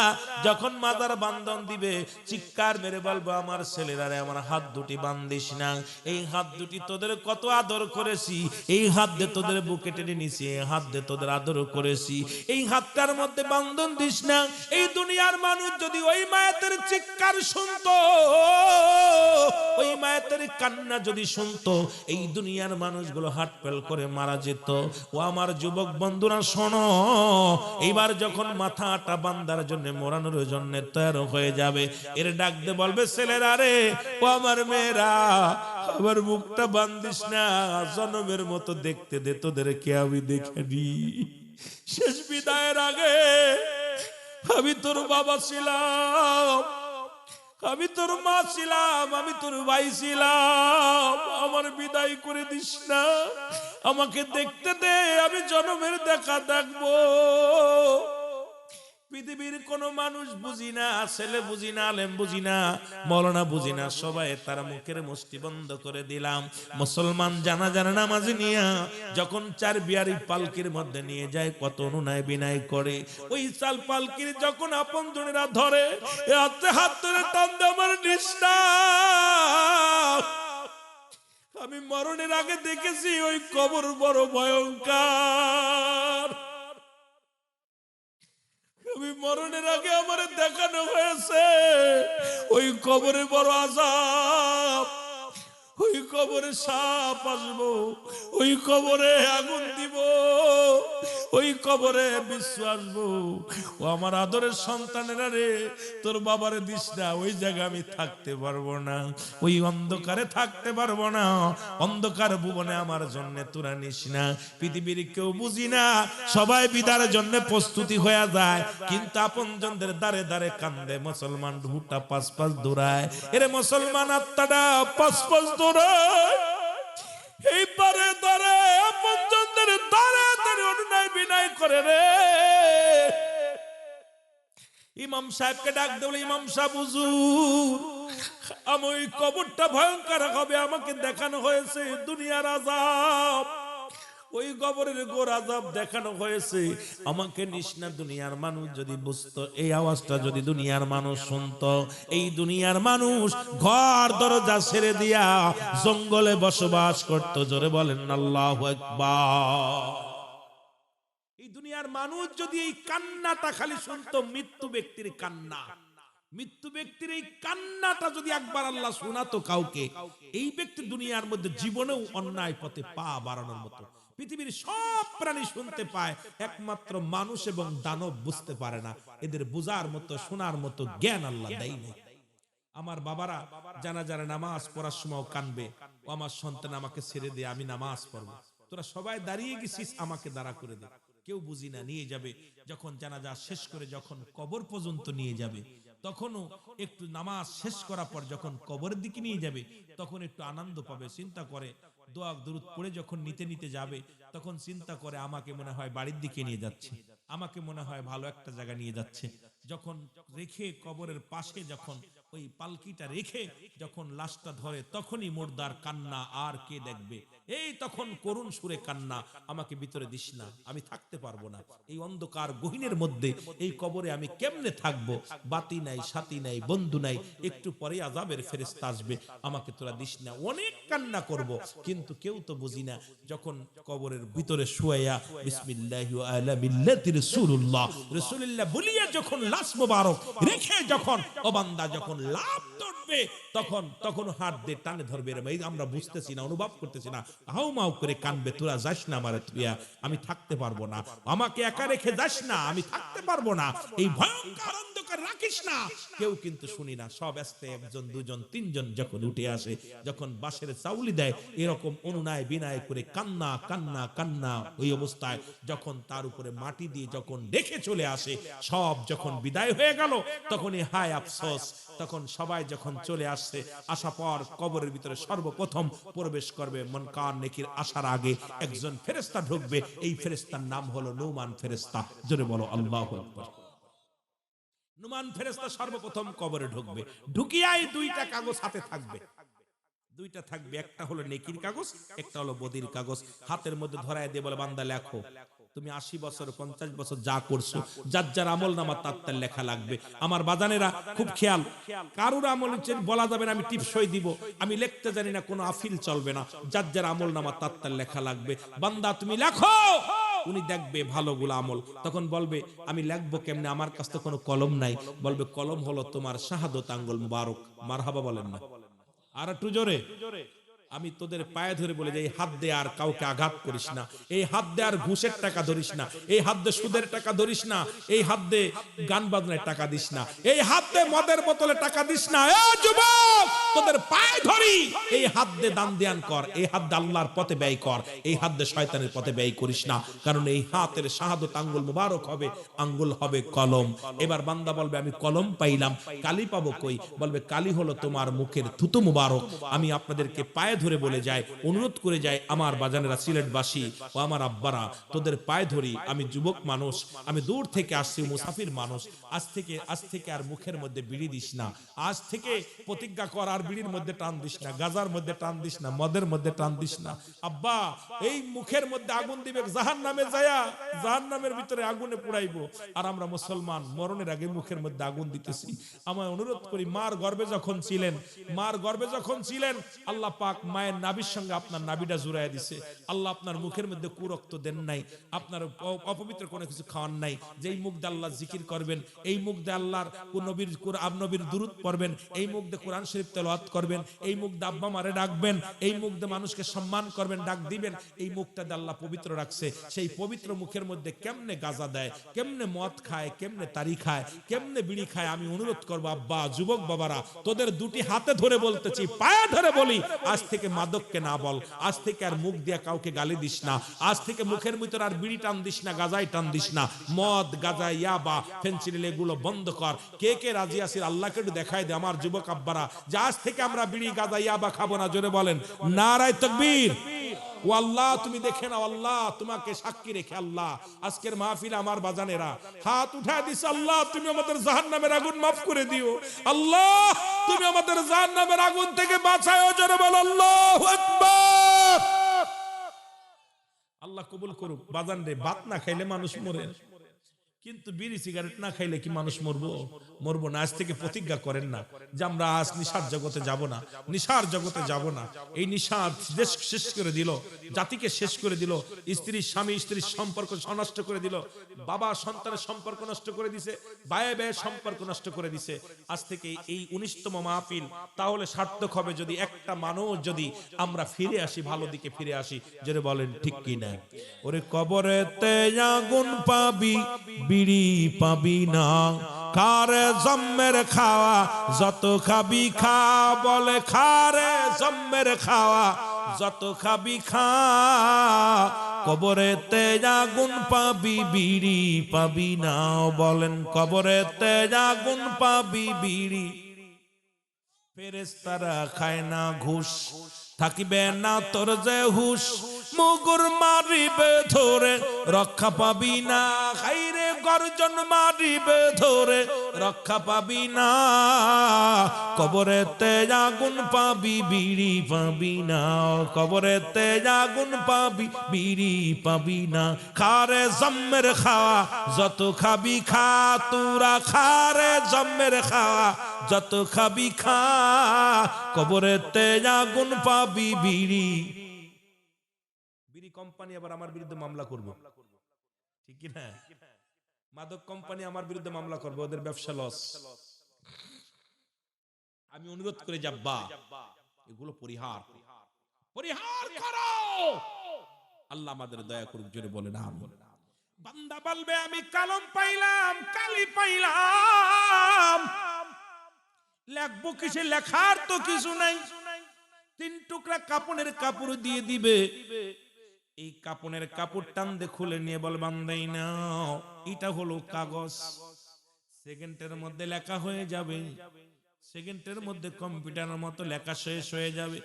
যখন মাথার বান্ধন দিবে চিৎকার মেরে বলবো আমার ছেলেরা রে, আমার হাত দুটি বান্ধিস না, এই হাত দুটি তোদের কত আদর করেছি, এই হাত দিয়ে তোদের বুকে টেনে নিছি, এই হাত দিয়ে তোদের আদর করেছি, এই হাতটার মধ্যে বান্ধন দিস না। এই দুনিয়ার মানুষ যদি ওই মায়ের চিৎকার শুনতো, ওই মায়ের কান্না যদি শুনতো, এই দুনিয়ার মানুষগুলো হাট পেল করে মারা যেত। ও আমার যুবক বন্ধুরা শোনো, এইবার যখন মাথাটা বান্দার জন্য মোড়ানোর জন্য তৈরি হয়ে যাবে, এর ডাক দে বলবে ছেলেরা রে, ও আমার মেয়েরা, আমার মুখটা বান্ধিস না, জনমের মতো দেখতে দে, তোদেরকে আমি দেখে নি, শেষ বিদায়ের আগে আমি তোর বাবা ছিলাম, আমি তোর মা ছিলাম, আমি তোর ভাই ছিলাম, আমার বিদায় করে দিস না, আমাকে দেখতে দে, আমি জনমের দেখা দেখবো। পৃথিবীর কোন মানুষ বুঝি না, ছেলে বুঝি না, আলেম বুঝি না, মৌলানা বুঝি না, সবাই তার মুখের মুষ্টি বন্ধ করে দিলাম। মুসলমান জানাজার নামাজ নিয়া যখন চার বিয়ারি পালকির মধ্যে নিয়ে যায়, কত অনুনয় বিনয় করে, ওই চাল পালকির যখন আপন জনেরা ধরে, হাতে হাত ধরে টান দে আমার নিষ্ঠা। আমি মরণের আগে দেখেছি ওই কবর বড় ভয়ঙ্কর, আমি মরণের আগে আমার দেখানো হয়েছে ওই কবরে বড় আযাব, ওই কবরে সাপ আসবো, ওই কবরে আগুন দিব, ওই কবরে বিশ্ব আসবো। ও আমার আদরের সন্তানেরা রে, তোর বাবারে দিস না, ওই জায়গায় আমি থাকতে পারবো না, ওই অন্ধকারে থাকতে পারবো না, অন্ধকার ভুবনে আমার জন্য তোরা নিস না। পৃথিবীর কেউ বুঝি না, সবাই বিদারের জন্য প্রস্তুতি হয়ে যায়, কিন্তু আপনজনদের দাঁড়ে দাঁড়ে কান্দে মুসলমান, ঢুটা পাঁচ পাঁচ দৌড়ায়, এরে মুসলমান আত্মাটা পাঁচ পাঁচ দৌড়ায়, এই পারে করে রে। ইমাম সাহেবকে ডাক দেবো, ইমাম সাহেব হুজুর আমি ওই কবরটা ভয়ঙ্কর হবে, আমাকে দেখানো হয়েছে দুনিয়ার আযাব, ওই কবরের গোর আযাব দেখানো হয়েছে আমাকে। নিষ্ণা দুনিয়ার মানুষ যদি বুঝতো, এই আওয়াজটা যদি দুনিয়ার মানুষ শুনতো, এই দুনিয়ার মানুষ ঘর দরজা ছেড়ে দিয়া জঙ্গলে বসবাস করত। জোরে বলেন আল্লাহু আকবার। এই দুনিয়ার মানুষ যদি এই কান্নাটা খালি শুনতো, মৃত্যু ব্যক্তির কান্না, মৃত্যু ব্যক্তির এই কান্নাটা যদি একবার আল্লাহ শোনাতো কাউকে, এই ব্যক্তি দুনিয়ার মধ্যে জীবনেও অন্যায় পথে পা বাড়ানোর মতো। পৃথিবীর সব প্রাণী শুনতে পায়, একমাত্র মানুষ এবং দানব বুঝতে পারে না। এদের বোঝার মতো শোনার মতো জ্ঞান আল্লাহ দেয় না। আমার বাবারা জানাজার নামাজ পড়ার সময় কানবে, ও আমার সন্তান আমাকে ছেড়ে দে, আমি নামাজ পড়বো, তোরা সবাই দাঁড়িয়ে গেছিস, আমাকে দাঁড়া করে দে। কেউ বুঝি না, নিয়ে যাবে। যখন জানাজা শেষ করে যখন কবর পর্যন্ত নিয়ে যাবে, তখনও একটু নামাজ শেষ করার পর যখন কবরের দিকে নিয়ে যাবে, তখন একটু আনন্দ পাবে। চিন্তা করে দোয়া দরুদ পড়ে যখন নিতে নিতে যাবে, তখন চিন্তা করে আমাকে মনে হয় বাড়ির দিকে নিয়ে যাচ্ছে, আমাকে মনে হয় ভালো একটা জায়গা নিয়ে যাচ্ছে। যখন রেখে কবরের পাশে যখন ওই পালকিটা রেখে যখন লাশটা ধরে, তখনই মুর্দার কান্না, আর কে দেখবে? এই তখন করুণ সুরে কান্না, আমাকে ভিতরে দিস না, আমি থাকতে পারবো না এই অন্ধকার গহীনের মধ্যে, এই কবরে আমি কেমনে থাকবো? বাতি নাই, সাথী নাই, বন্ধু নাই, একটু পরে আযাবের ফেরেশতা আসবে, আমাকে তোরা দিস না। অনেক কান্না করব, কিন্তু কেউ তো বুঝি না। যখন কবরের ভিতরে শুয়াইয়া বিসমিল্লাহি ওয়া আলা মিল্লাতি রাসূলুল্লাহ, রাসূলুল্লাহ বলিয়া যখন লাশ মোবারক রেখে যখন ও বান্দা যখন লাভ ধরবে, তখন হাত দিয়ে টানে ধরবে। আমরা বুঝতেছি না, অনুভব করতেছি না, হাউমাউ করে কানবে, তোরা যাস না আমারে তুইয়া, আমি থাকতে পারবো না, আমাকে একা রেখে যাস না, আমি থাকতে পারবো না, এই ভয়ঙ্কর অন্ধকার রাখিস না। কেউ কিন্তু শুনি না, সব আসতে একজন দুজন তিনজন যখন উঠে আসে, যখন বাঁশের চাউলি দেয়, এরকম অনুনয় বিনয় করে কান্না কান্না কান্না, ওই অবস্থায় যখন তার উপরে মাটি দিয়ে যখন দেখে চলে আসে, সব যখন বিদায় হয়ে গেল, তখনই হায় আফসোস। তখন সবাই যখন চলে আসছে, আসা পর কবরের ভিতরে সর্বপ্রথম প্রবেশ করবে মুনকার নেকির আসার আগে একজন ফেরেশতা ঢুকবে। এই ফেরেশতার নাম হলো নুমান ফেরেশতা। জোরে বলো আল্লাহু আকবার। নুমান ফেরেশতা সর্বপ্রথম কবরে ঢুকবে, ঢুকিয়াই দুইটা কাগজ হাতে থাকবে, দুইটা থাকবে, একটা হলো নেকির কাগজ, একটা হলো বদির কাগজ। হাতের মধ্যে ধরায় দিয়ে বলে, বান্দা লেখো, তুমি 80 বছর 50 বছর যা করছো, যার যার আমল নামা তার লেখা লাগবে। আমার বাজানেরা খুব খেয়াল, কারুর আমল বলা যাবে না আমি টিপসই দিব, আমি লিখতে জানি না, কোনো আফিল চলবে না, যার যার আমল নামা তার লেখা লাগবে। বান্দা তুমি লেখো, উনি দেখবে ভালোগুলো আমল, তখন বলবে আমি লিখবো কেমনে, আমার কাছে তো কোনো কলম নাই। বলবে কলম হলো তোমার শাহাদত আঙ্গুল মুবারক। মারহাবা বলেন না, আর একটু জোরে। আমি তোদের পায়ে ধরে বলে যে এই হাত দিয়ে আর কাউকে আঘাত করিস না, এই হাত দিয়ে আর ঘুষের টাকা ধরিস না, এই হাত দিয়ে সুদের টাকা ধরিস না, এই হাত দিয়ে গান বাজনার টাকা দিস না, এই হাত দিয়ে মদের বোতলে টাকা দিস না। এ যুবক, তোদের পায়ে ধরি, এই হাত দিয়ে দান ধ্যান কর, এই হাত দিয়ে আল্লাহর পথে ব্যয় কর, এই হাত দিয়ে শয়তানের পথে ব্যয় করিস না, কারণ এই হাতের শাহাদত আঙ্গুল মুবারক হবে, আঙ্গুল হবে কলম। এবার বান্দা বলবে আমি কলম পাইলাম, কালি পাবো কই? বলবে কালি হলো তোমার মুখের থুতু মুবারক। আমি আপনাদেরকে পায়ে ধরে বলে যায়, অনুরোধ করে যায়, আমার বাজানেরা সিলেটবাসী ও আমার আব্বারা, তোদের পায়ে ধরি, আমি যুবক মানুষ, আমি দূর থেকে আসছি, মুসাফির মানুষ, আজ থেকে আর মুখের মধ্যে বিড়ি দিস না, আজ থেকে প্রতিজ্ঞা কর আর বিড়ির মধ্যে টান দিস না, গাজার মধ্যে টান দিস না, মদের মধ্যে টান দিস না। আব্বা এই মুখের মধ্যে আগুন দিবে, জাহান্নামে যায়া জাহান্নামের ভিতরে আগুনে পুড়াইবো, আর আমরা মুসলমান মরণের আগে মুখের মধ্যে আগুন দিতেছি। আমায় অনুরোধ করি, মার গর্ভে যখন ছিলেন, আল্লাহ পাক মায়ের নাভির সঙ্গে আপনার নাভিটা জুড়াইয়া দিছে, আল্লাহ আপনার মুখের মধ্যে কুরক্ত দেন নাই, আপনার অপবিত্র কোনো কিছু খাওয়ান নাই। যেই মুখ দিয়ে আল্লাহ জিকির করবেন, এই মুখ দিয়ে আল্লাহর নবীর কুরআন নবীর দুরূদ পড়বেন, এই মুখ দিয়ে কোরআন শরীফ তেলাওয়াত করবেন, এই মুখ দিয়ে আব্বা মারে ডাকবেন, এই মুখ দিয়ে মানুষকে সম্মান করবেন, ডাক দিবেন, এই মুখটা দিয়ে আল্লাহ পবিত্র রাখছে। সেই পবিত্র মুখের মধ্যে কেমনে গাঁজা দেয়, কেমনে মদ খায়, কেমনে তারি খায়, কেমনে বিড়ি খায়। আমি অনুরোধ করবো আব্বা, যুবক বাবারা, তোদের দুটি হাতে ধরে বলতেছি, পায়ে ধরে বলি, আজ থেকে মাদককে না বল, আজ থেকে আর মুখ দিয়া কাউকে গালি দিস না, আজ থেকে মুখের ভিতর আর বিড়ি টান দিস না, গাজাই টান দিস না, মদ গাজা ইয়াবা ফেন্সিডিল এগুলো বন্ধ কর। কে কে রাজি আছিস আল্লাহকে একটু দেখাই দে আমার যুবক আব্বারা, যে আজ থেকে আমরা বিড়ি গাঁজা ইয়াবা খাবো না। জোরে বলেন নারায়ে তাকবীর। ও আল্লাহ তুমি দেখে নাও, আল্লাহ তোমাকে সাক্ষী রেখে আল্লাহ আজকের মাহফিল আমার বাজানেরা হাত উঠায় দিছে, আল্লাহ তুমি আমাদের জাহান্নামের আগুন মাফ করে দিও, আল্লাহ তুমি আমাদের জাহান্নামের আগুন থেকে বাঁচাও। জোরে বল আল্লাহু আকবার। আল্লাহ কবুল করুক। বাজান রে, ভাত না খাইলে মানুষ মরে, কিন্তু বিড়ি সিগারেট না খাইলে কি মানুষ মরবো? মরবো না। আজ থেকে প্রতিজ্ঞা করেন না যে আমরা আজ নিশার জগতে যাব না, নিশার জগতে যাব না। এই নিশা দেশ শেষ করে দিল, জাতিকে শেষ করে দিল, স্ত্রীর স্বামী স্ত্রীর সম্পর্ক নষ্ট করে দিল, বাবা সন্তানের সম্পর্ক নষ্ট করে দিছে, ভাইয়ে ভাইয়ের সম্পর্ক নষ্ট করে দিছে। আজ থেকে এই 19তম মাহফিল তাহলে সার্থক হবে যদি একটা মানুষ যদি আমরা ফিরে আসি, ভালো দিকে ফিরে আসি। যেটা বলেন ঠিক কি না? ওরে কবরেতে আগুন পাবি, বিড়ি পাবি না, খারে জম্মের খাওয়া যত খাবি খা, বলে খারে জম্মের খাওয়া যত খাবি খা, কবরেতে আগুন পাবি, বিড়ি পাবি না, বলেন কবরেতে আগুন পাবি, বিড়ি। ফেরেশতারা খায় না ঘুষ, থাকিবে না তোর যে হুশ, মুগুর মারিবে ধরে রক্ষা পাবি না, খাইরে গর্জন মারিবে ধরে রক্ষা পাবি না, কবরেতে আগুন পাবি, বিড়ি পাবি না, কবরেতে আগুন পাবি, বিড়ি পাবি না, খারে জম্মের খাওয়া যত খাবি খা, তোরা খারে জম্মের খাওয়া যত খাবি খা, কবরেতে আগুন পাবি, বিড়ি। বিড়ি কোম্পানি আবার আমার বিরুদ্ধে মামলা করবে, ঠিক কি না? মাদক কোম্পানি আমার বিরুদ্ধে মামলা করবে, ওদের ব্যবসা লস। আমি অনুরোধ করে যাব্বা, এগুলো পরিহার পরিহার করো। আল্লাহ আমাদের দয়া করুক। জোরে বলেন আমিন। বান্দা বলবে আমি কলম পাইলাম, কালি পাইলাম, লেখবো কিসে? লেখার তো কিছু নাই। 3 টুকরা কাপড়ের কাপড় দিয়ে দিবে, এই কাপড়ের কাপড় টান দিয়ে খুলে নিয়ে বল বান্দাই নাও, এটা হলো কাগজ। সেকেন্ডের মধ্যে লেখা হয়ে যাবে, সেকেন্ডের মধ্যে কম্পিউটারের মতো লেখা শেষ হয়ে যাবে।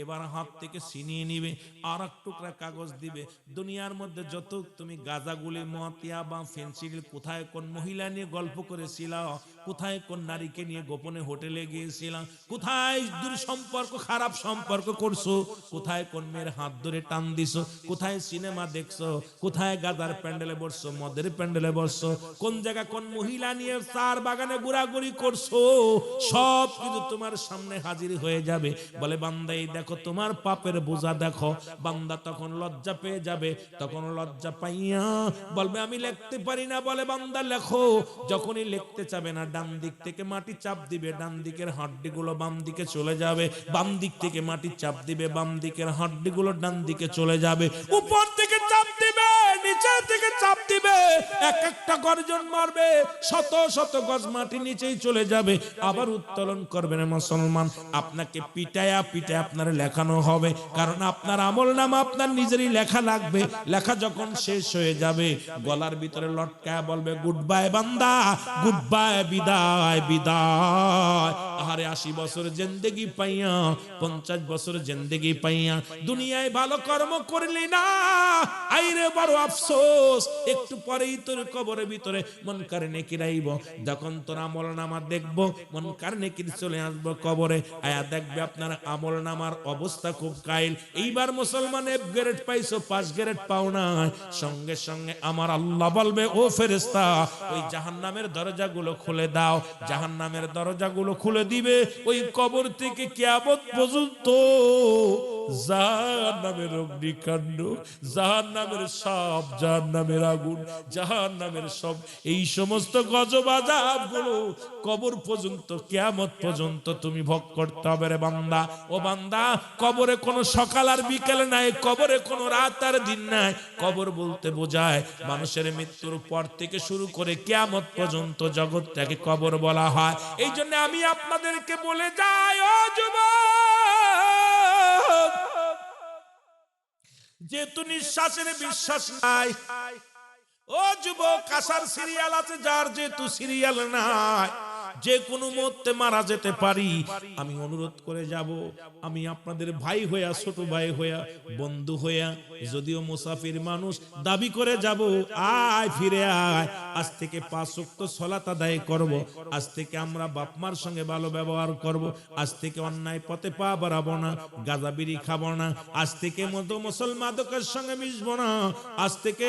এবার হাত থেকে ছিনিয়ে নিবে, আর এক টুকরা কাগজ দিবে। দুনিয়ার মধ্যে যত তুমি গাঁজাগুলি, মতিয়া বা ফেন্সিল, কোথায় কোন মহিলা নিয়ে গল্প করেছিলা, কোথায় কোন নারীকে নিয়ে গোপনে হোটেলে গিয়েছিলাম, কোথায় দূর সম্পর্ক খারাপ সম্পর্ক করছো, কোথায় কোন মেয়ের হাত ধরে টান দিছো, কোথায় সিনেমা দেখছো, কোথায় গাঁজার প্যান্ডেলে বসছো, মদের প্যান্ডেলে বসছো, কোন জায়গা কোন মহিলা নিয়ে চার বাগানে ঘোরাঘুরি করছো, সব কিছু তোমার সামনে হাজির হয়ে যাবে। বলে বান্দা এই দেখো তোমার পাপের বোঝা দেখো। বান্দা তখন লজ্জা পেয়ে যাবে, তখন লজ্জা পাইয়া বলবে আমি লিখতে পারি না। বলে বান্দা লেখো। যখনই লিখতে চাবে না, ডান দিক থেকে মাটি চাপ দিবে, ডান দিকের হাড্ডিগুলো বাম দিকে চলে যাবে, বাম দিক থেকে মাটি চাপ দিবে, বাম দিকের হাড্ডিগুলো ডান দিকে চলে যাবে, উপর থেকে চাপ দিবে, নিচের থেকে চাপ দিবে, এক একটা গর্জন মারবে, শত শত গজ মাটি নিচেই চলে যাবে। আবার উত্তোলন করবেন মুসলমান, আপনাকে পিটায়া পিটায়া আপনার লেখানো হবে, কারণ আপনার আমলনামা আপনার নিজেরই লেখা লাগবে। লেখা যখন শেষ হয়ে যাবে, গলার ভিতরে লটকায়া বলবে গুড বাই বান্দা, গুড বাই, বিদায় বিদায়। আরে 80 বছর জিন্দেগি পাইয়া, 50 বছর জিন্দেগি পাইয়া দুনিয়ায় ভালো কর্ম করলি না, আইরে বড় আফসোস। একটু পরেই তোর কবরের ভিতরে মুনকার নেকির আইব। যখন তোর আমলনামা দেখব, মুনকার নেকির চলে আসবো কবরে, আয়া দেখবে আপনার আমলনামার অবস্থা খুব কাইল। এইবার মুসলমান 1 গ্রেড পাইছো, 5 গ্রেড পাও না, সঙ্গে সঙ্গে আমার আল্লাহ বলবে ও ফেরেশতা ওই জাহান্নামের দরজাগুলো খুলে দাও। জাহান্নামের দরজাগুলো খুলে দিবে। ওই কবর থেকে কিয়ামত পর্যন্ত জাহান্নামের অগ্নিকাণ্ড, জাহান্নামের সাপ, জাহান্নামের আগুন, জাহান্নামের সব এই সমস্ত গজব আযাবগুলো কবর পর্যন্ত, কিয়ামত পর্যন্ত তুমি ভোগ করতে হবে রে বান্দা। ও বান্দা, কবরে কোনো সকাল আর বিকেল নাই, কবরে কোনো রাত আর দিন নাই। কবর বলতে বোঝায় মানুষের মৃত্যুর পর থেকে শুরু করে কিয়ামত পর্যন্ত জগৎটাকে কবর বলা হয়। এই জন্য আমি আপনাদেরকে বলে যাই, ও যুবক, যেহেতু নিঃশ্বাসের বিশ্বাস নাই, ও যুবক, আসার সিরিয়াল আছে যার, যেহেতু সিরিয়াল নাই, যে কোনো মুহূর্তে মারা যেতে পারি, আমি অনুরোধ করে যাব, আমি আপনাদের ভাই হইয়া, ছোট ভাই হইয়া, বন্ধু হইয়া, যদিও মুসাফির মানুষ, দাবি করে যাব, আয় ফিরে আয়, আজ থেকে 5 ওয়াক্ত সালাত আদায় করব, আজ থেকে আমরা বাপ মার সঙ্গে ভালো ব্যবহার করব, আজ থেকে অন্যায় পথে পা বাড়াবো না, গাঁজা বিড়ি খাবো না, আজ থেকে মতো মুসলমানদের সঙ্গে মিশবো না, আজ থেকে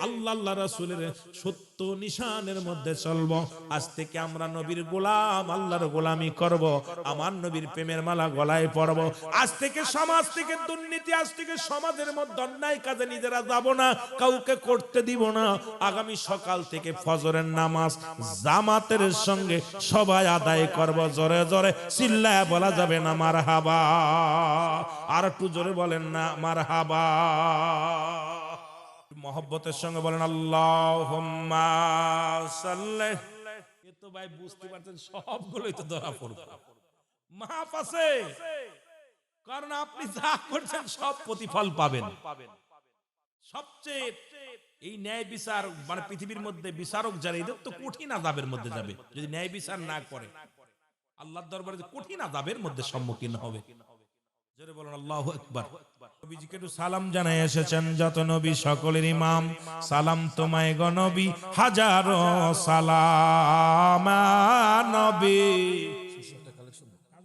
আল্লাহ রাসূলের সত্য নিশানের মধ্যে চলবো, আজ থেকে আমরা নবীর গোলাম, আল্লাহর গোলামি করব, আমার নবীর প্রেমের মালা গলায় পরব, আজ থেকে সমাজ থেকে দুর্নীতি, আজ থেকে সমাজের মধ্যে অন্যায় কাজে নিজেরা যাব না, কাউকে করতে দিব না, আগামী সকাল থেকে ফজরের নামাজ জামাতের সঙ্গে সবাই আদায় করব, জোরে জোরে চিল্লায় বলা যাবে না মারহাবা? আর একটু জোরে বলেন না মারহাবা? মহব্বতের সঙ্গে বলেন আল্লাহুম্মা সাল্লি। এ তো ভাই বুঝতে পারছেন সবগুলোই তো ধরা পড়বে, মাফ আছে, কারণ আপনি যা করছেন সব প্রতিফল পাবেন। সবচেয়ে এই ন্যায় বিচার, মানে পৃথিবীর মধ্যে বিচারক যারা, এদের তো কঠিন আযাবের মধ্যে যাবে যদি ন্যায় বিচার না করে, আল্লাহর দরবারে কঠিন আযাবের মধ্যে সম্মুখীন হবে। জোরে বলুন আল্লাহু আকবার। নবীজিকে একটু সালাম জানাই এসেছেন যত নবী সকলের ইমাম, সালাম তোমায় গো নবী, হাজারো সালাম নবী।